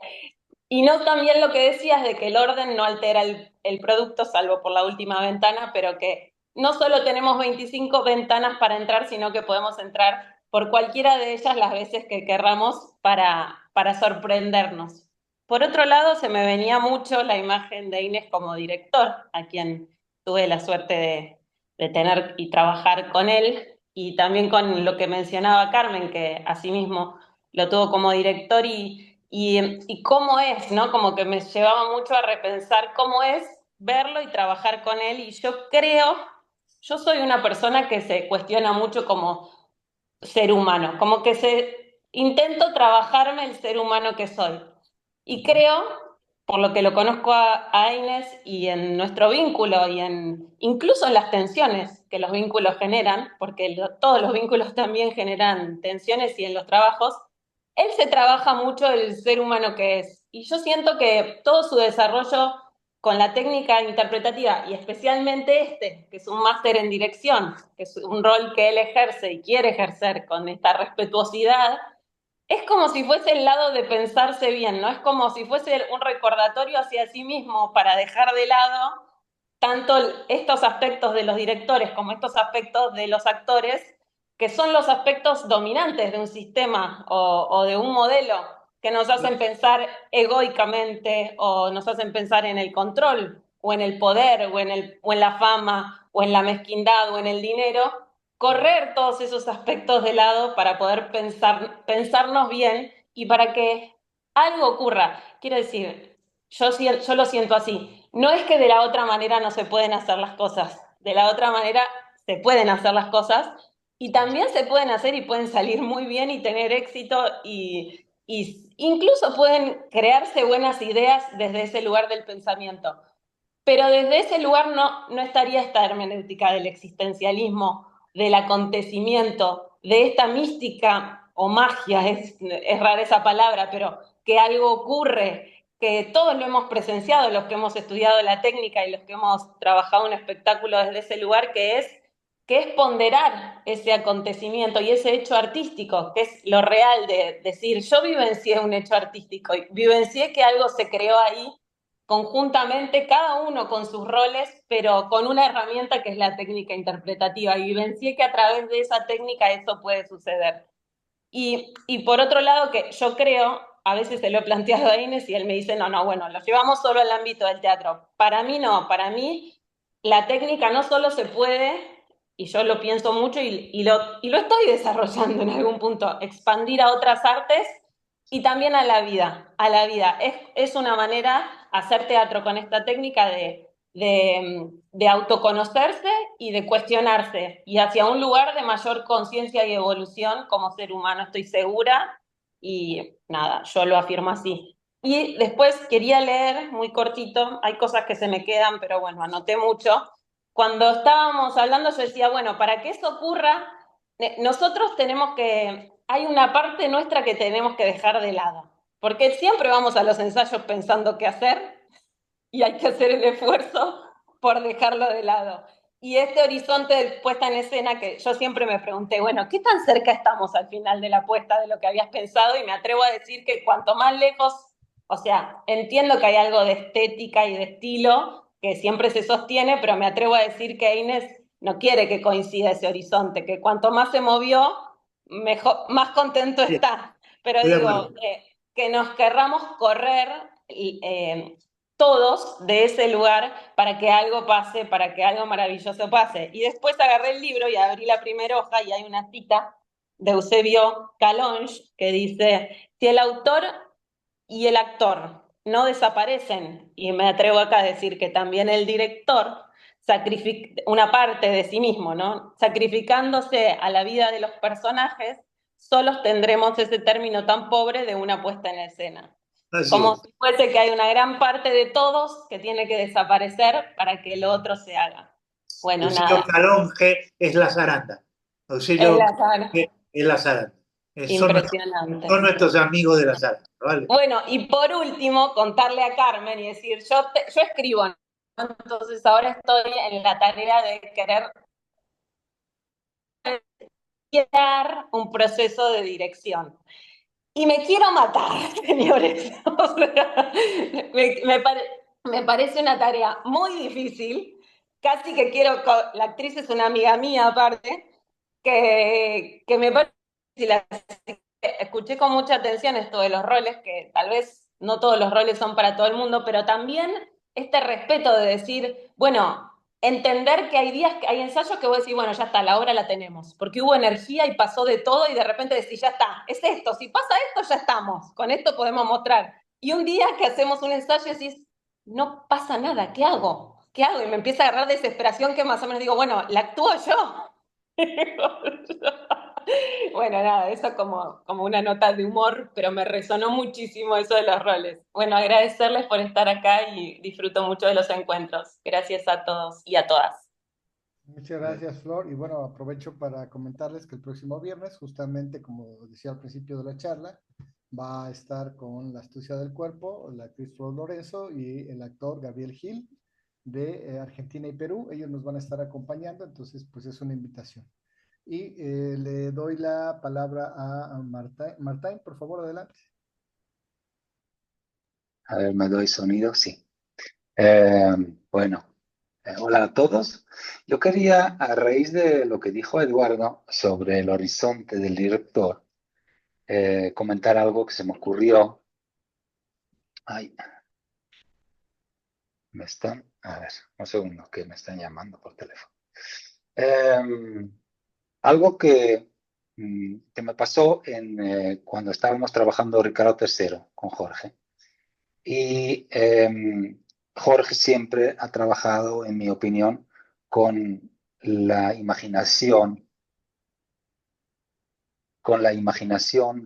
y no también lo que decías de que el orden no altera el producto, salvo por la última ventana, pero que no solo tenemos 25 ventanas para entrar, sino que podemos entrar por cualquiera de ellas las veces que querramos para sorprendernos. Por otro lado, se me venía mucho la imagen de Inés como director, a quien tuve la suerte de tener y trabajar con él, y también con lo que mencionaba Carmen, que asimismo lo tuvo como director y cómo es, ¿no? Como que me llevaba mucho a repensar cómo es verlo y trabajar con él. Y yo soy una persona que se cuestiona mucho como ser humano, como que intento trabajarme el ser humano que soy. Y creo, por lo que lo conozco a Inés y en nuestro vínculo y incluso en las tensiones que los vínculos generan, porque todos los vínculos también generan tensiones y en los trabajos, él se trabaja mucho el ser humano que es. Y yo siento que todo su desarrollo con la técnica interpretativa, y especialmente que es un máster en dirección, que es un rol que él ejerce y quiere ejercer con esta respetuosidad, es como si fuese el lado de pensarse bien, ¿no? Es como si fuese un recordatorio hacia sí mismo para dejar de lado tanto estos aspectos de los directores como estos aspectos de los actores, que son los aspectos dominantes de un sistema o de un modelo que nos hacen pensar egoicamente o nos hacen pensar en el control o en el poder o en la fama o en la mezquindad o en el dinero, correr todos esos aspectos de lado para poder pensarnos bien y para que algo ocurra. Quiero decir, yo lo siento así. No es que de la otra manera no se pueden hacer las cosas. De la otra manera se pueden hacer las cosas y también se pueden hacer y pueden salir muy bien y tener éxito y incluso pueden crearse buenas ideas desde ese lugar del pensamiento. Pero desde ese lugar no estaría esta hermenéutica del existencialismo, del acontecimiento, de esta mística o magia, es rara esa palabra, pero que algo ocurre, que todos lo hemos presenciado, los que hemos estudiado la técnica y los que hemos trabajado un espectáculo desde ese lugar, que es ponderar ese acontecimiento y ese hecho artístico, que es lo real de decir, yo vivencié un hecho artístico, y vivencié que algo se creó ahí conjuntamente, cada uno con sus roles, pero con una herramienta que es la técnica interpretativa, y vivencié que a través de esa técnica eso puede suceder. Y por otro lado, que yo creo, a veces se lo he planteado a Inés y él me dice, no, no, bueno, lo llevamos solo al ámbito del teatro. Para mí no, para mí la técnica no solo se puede, y yo lo pienso mucho y lo estoy desarrollando en algún punto, expandir a otras artes y también a la vida, a la vida. Es una manera hacer teatro con esta técnica de autoconocerse y de cuestionarse, y hacia un lugar de mayor conciencia y evolución como ser humano, estoy segura, y nada, yo lo afirmo así. Y después quería leer, muy cortito, hay cosas que se me quedan, pero bueno, anoté mucho. Cuando estábamos hablando yo decía, bueno, para que eso ocurra, nosotros tenemos que, hay una parte nuestra que tenemos que dejar de lado, porque siempre vamos a los ensayos pensando qué hacer, y hay que hacer el esfuerzo por dejarlo de lado. Y este horizonte de puesta en escena, que yo siempre me pregunté, bueno, ¿qué tan cerca estamos al final de la puesta de lo que habías pensado? Y me atrevo a decir que cuanto más lejos, o sea, entiendo que hay algo de estética y de estilo que siempre se sostiene, pero me atrevo a decir que Inés no quiere que coincida ese horizonte, que cuanto más se movió, mejor, más contento Sí, está. Pero estoy de digo, acuerdo. que nos querramos correr todos de ese lugar para que algo pase, para que algo maravilloso pase. Y después agarré el libro y abrí la primera hoja y hay una cita de Eusebio Calonge que dice, si el autor y el actor no desaparecen, y me atrevo acá a decir que también el director sacrifica una parte de sí mismo, ¿no? Sacrificándose a la vida de los personajes, solos tendremos ese término tan pobre de una puesta en escena. Así Como es. si fuese que hay una gran parte de todos que tiene que desaparecer para que lo otro se haga. Bueno, Eusebio nada, Calonge es la zaranda. es Eusebio la saga. Calonge es la zaranda. Impresionante. Son nuestros amigos de la zaranda, ¿vale? Bueno, y por último, contarle a Carmen y decir, yo escribo, ¿no? Entonces ahora estoy en la tarea de querer guiar un proceso de dirección. Y me quiero matar, señores. O sea, me parece una tarea muy difícil. Casi que quiero, la actriz es una amiga mía aparte, que me parece, si la escuché con mucha atención esto de los roles, que tal vez no todos los roles son para todo el mundo, pero también este respeto de decir, bueno, entender que hay días, que hay ensayos que vos decís, bueno, ya está, la obra la tenemos, porque hubo energía y pasó de todo y de repente decís, ya está, es esto, si pasa esto, ya estamos, con esto podemos mostrar. Y un día que hacemos un ensayo decís, no pasa nada, ¿qué hago? ¿Qué hago? Y me empieza a agarrar desesperación que más o menos digo, bueno, la actúo yo. Bueno, nada, eso como una nota de humor, pero me resonó muchísimo eso de los roles. Bueno, agradecerles por estar acá y disfruto mucho de los encuentros. Gracias a todos y a todas. Muchas gracias, Flor. Y bueno, aprovecho para comentarles que el próximo viernes, justamente como decía al principio de la charla, va a estar con La astucia del cuerpo, la actriz Flor Lorenzo y el actor Gabriel Gil de Argentina y Perú. Ellos nos van a estar acompañando, entonces pues es una invitación. Y le doy la palabra a Marta. Martín, por favor, adelante. A ver, me doy sonido, sí. Eh, bueno, hola a todos. Yo quería, a raíz de lo que dijo Eduardo sobre el horizonte del director, comentar algo que se me ocurrió. Ay, a ver, un segundo, que me están llamando por teléfono. Algo que me pasó cuando estábamos trabajando Ricardo III con Jorge. Y Jorge siempre ha trabajado, en mi opinión, con la imaginación,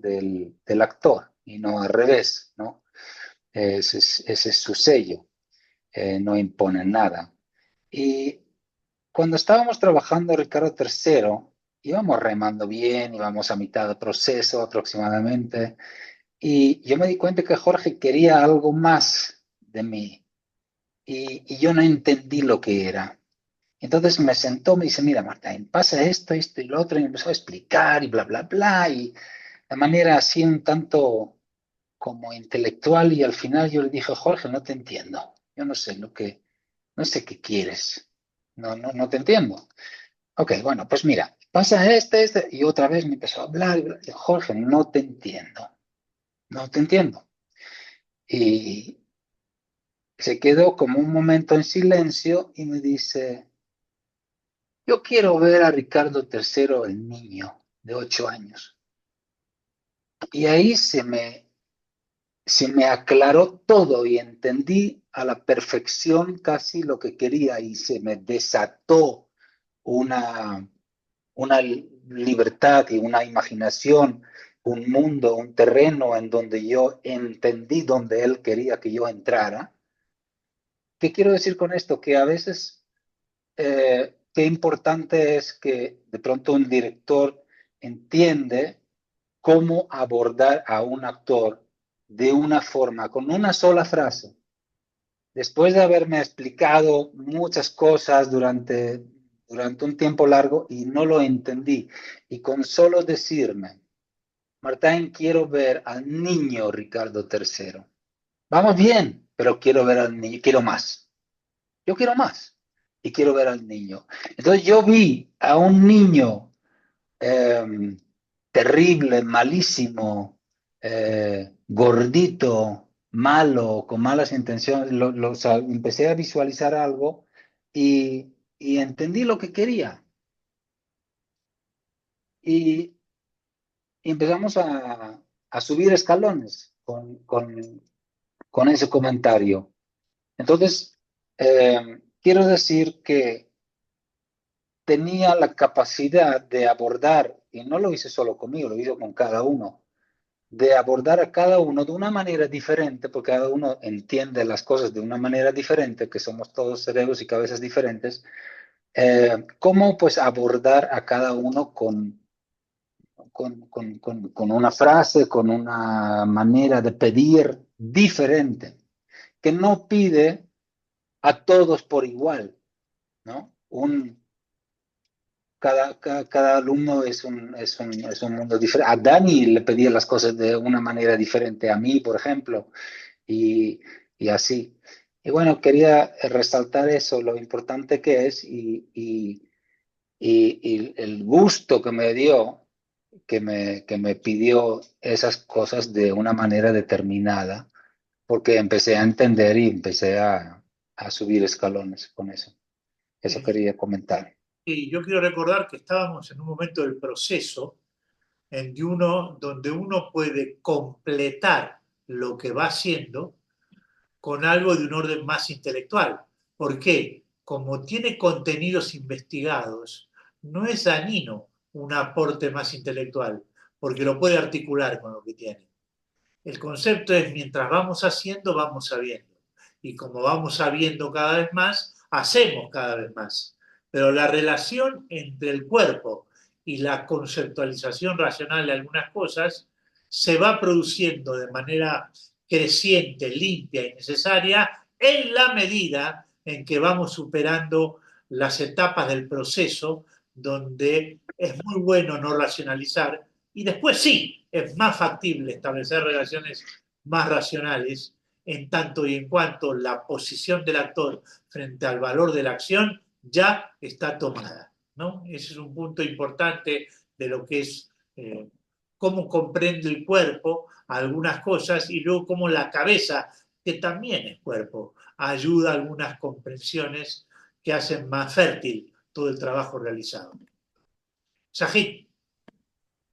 del actor y no al revés, ¿no? Ese es su sello, no impone nada. Y cuando estábamos trabajando Ricardo III, íbamos remando bien, íbamos a mitad del proceso aproximadamente, y yo me di cuenta que Jorge quería algo más de mí, y yo no entendí lo que era. Entonces me sentó, me dice, mira, Martín, pasa esto, esto y lo otro, y me empezó a explicar y bla, bla, bla, y de manera así un tanto como intelectual, y al final yo le dije, Jorge, no te entiendo, yo no sé no sé qué quieres, no te entiendo. Ok, bueno, pues mira, pasa este, y otra vez me empezó a hablar, y Jorge, no te entiendo, no te entiendo. Y se quedó como un momento en silencio y me dice, yo quiero ver a Ricardo III, el niño de 8 años. Y ahí se me aclaró todo y entendí a la perfección casi lo que quería, y se me desató una, una libertad y una imaginación, un mundo, un terreno en donde yo entendí donde él quería que yo entrara. ¿Qué quiero decir con esto? Que a veces qué importante es que de pronto un director entiende cómo abordar a un actor de una forma, con una sola frase. Después de haberme explicado muchas cosas durante un tiempo largo y no lo entendí, y con solo decirme, Martín, quiero ver al niño Ricardo III. Vamos bien, pero quiero ver al niño, quiero más. Yo quiero más y quiero ver al niño. Entonces yo vi a un niño eh, terrible, malísimo, gordito, malo, con malas intenciones. O sea, empecé a visualizar algo y entendí lo que quería. Y, y empezamos a subir escalones con ese comentario. Entonces, quiero decir que tenía la capacidad de abordar, y no lo hice solo conmigo, lo hice con cada uno, de abordar a cada uno de una manera diferente, porque cada uno entiende las cosas de una manera diferente, que somos todos cerebros y cabezas diferentes, cómo pues abordar a cada uno con una frase, con una manera de pedir diferente, que no pide a todos por igual, ¿no? Cada alumno es un mundo diferente. A Dani le pedía las cosas de una manera diferente a mí, por ejemplo, y, y así. Y bueno, quería resaltar eso, lo importante que es, y el gusto que me dio, que me pidió esas cosas de una manera determinada, porque empecé a entender y empecé a subir escalones con eso. Eso quería comentar. Y yo quiero recordar que estábamos en un momento del proceso donde uno puede completar lo que va haciendo con algo de un orden más intelectual. ¿Por qué? Como tiene contenidos investigados, no es dañino un aporte más intelectual, porque lo puede articular con lo que tiene. El concepto es, mientras vamos haciendo, vamos sabiendo. Y como vamos sabiendo cada vez más, hacemos cada vez más. Pero la relación entre el cuerpo y la conceptualización racional de algunas cosas se va produciendo de manera creciente, limpia y necesaria en la medida en que vamos superando las etapas del proceso, donde es muy bueno no racionalizar, y después sí, es más factible establecer relaciones más racionales en tanto y en cuanto la posición del actor frente al valor de la acción ya está tomada, ¿no? Ese es un punto importante de lo que es cómo comprende el cuerpo algunas cosas, y luego cómo la cabeza, que también es cuerpo, ayuda a algunas comprensiones que hacen más fértil todo el trabajo realizado. Sajid.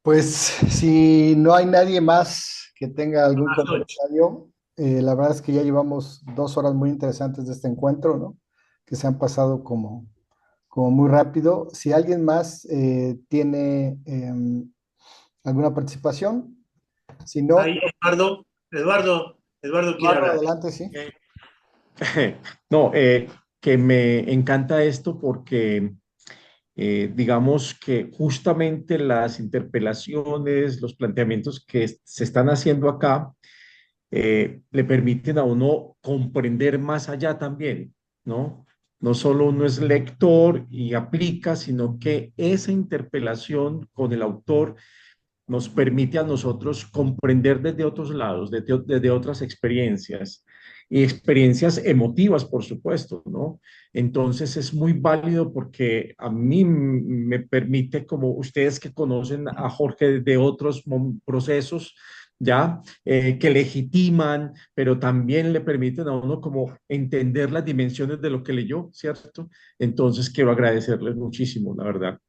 Pues si no hay nadie más que tenga algún Buenas noches. comentario, la verdad es que ya llevamos 2 horas muy interesantes de este encuentro, ¿no? Que se han pasado como muy rápido. Si alguien más tiene alguna participación, si no, Ahí Eduardo quiere Eduardo, hablar. adelante, sí. No, que me encanta esto porque digamos que justamente las interpelaciones, los planteamientos que se están haciendo acá, le permiten a uno comprender más allá también, ¿no? No solo uno es lector y aplica, sino que esa interpelación con el autor nos permite a nosotros comprender desde otros lados, desde otras experiencias y experiencias emotivas, por supuesto, ¿no? Entonces es muy válido porque a mí me permite, como ustedes que conocen a Jorge de otros procesos, ya, que legitiman, pero también le permiten a uno como entender las dimensiones de lo que leyó, ¿cierto? Entonces quiero agradecerles muchísimo, la verdad.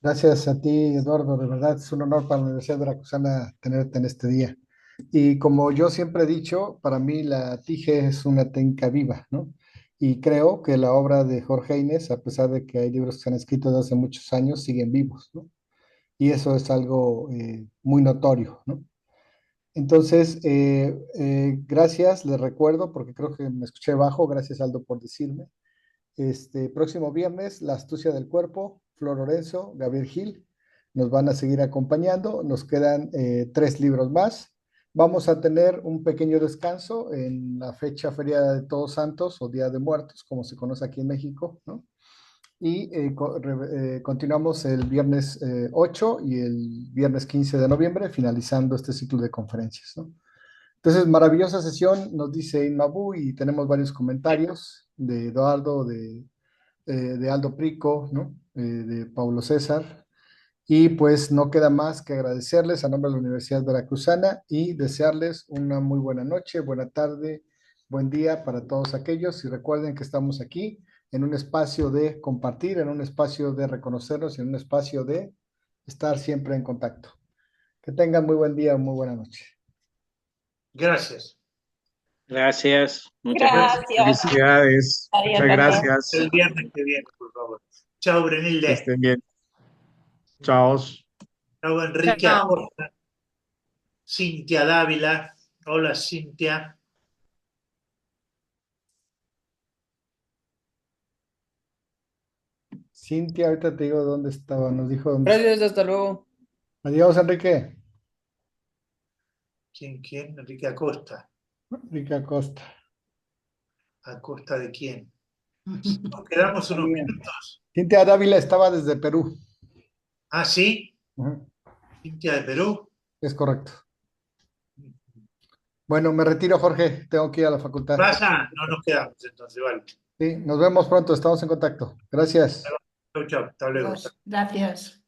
Gracias a ti, Eduardo. De verdad es un honor para la Universidad Veracruzana tenerte en este día. Y como yo siempre he dicho, para mí la TIGE es una técnica viva, ¿no? Y creo que la obra de Jorge Inés, a pesar de que hay libros que se han escrito desde hace muchos años, siguen vivos, ¿no? Y eso es algo muy notorio, ¿no? Entonces, gracias, les recuerdo, porque creo que me escuché bajo, gracias Aldo por decirme. Este próximo viernes, La astucia del cuerpo, Flor Lorenzo, Gabriel Gil, nos van a seguir acompañando. Nos quedan 3 libros más. Vamos a tener un pequeño descanso en la fecha Feria de Todos Santos o Día de Muertos, como se conoce aquí en México, ¿no? Y continuamos el viernes 8 y el viernes 15 de noviembre, finalizando este ciclo de conferencias, ¿no? Entonces, maravillosa sesión, nos dice Inmabu, y tenemos varios comentarios de Eduardo, de Aldo Prico, ¿no? De Paulo César. Y pues no queda más que agradecerles a nombre de la Universidad Veracruzana y desearles una muy buena noche, buena tarde, buen día para todos aquellos. Y recuerden que estamos aquí en un espacio de compartir, en un espacio de reconocernos y en un espacio de estar siempre en contacto. Que tengan muy buen día, muy buena noche. Gracias. Gracias, muchas gracias. Gracias. Felicidades. Adiós, Muchas adiós. gracias. El viernes que viene, por favor. Chao, Que Brenilde. estén bien. Chao. Chao, Enrique Chao. Acosta. Cintia Dávila. Hola, Cintia. Cintia, ahorita te digo dónde estaba, nos dijo dónde. Gracias, hasta luego. Adiós, Enrique. ¿Quién? Enrique Acosta. Enrique Acosta. ¿A costa de quién? Nos quedamos unos minutos. Cintia Dávila estaba desde Perú. Ah, ¿sí? Ujú, Cintia de Perú. es correcto. Bueno, me retiro, Jorge. Tengo que ir a la facultad. Pasa, no nos quedamos entonces, vale. Sí, nos vemos pronto. Estamos en contacto. Gracias. Chau, chau. Hasta luego. Gracias.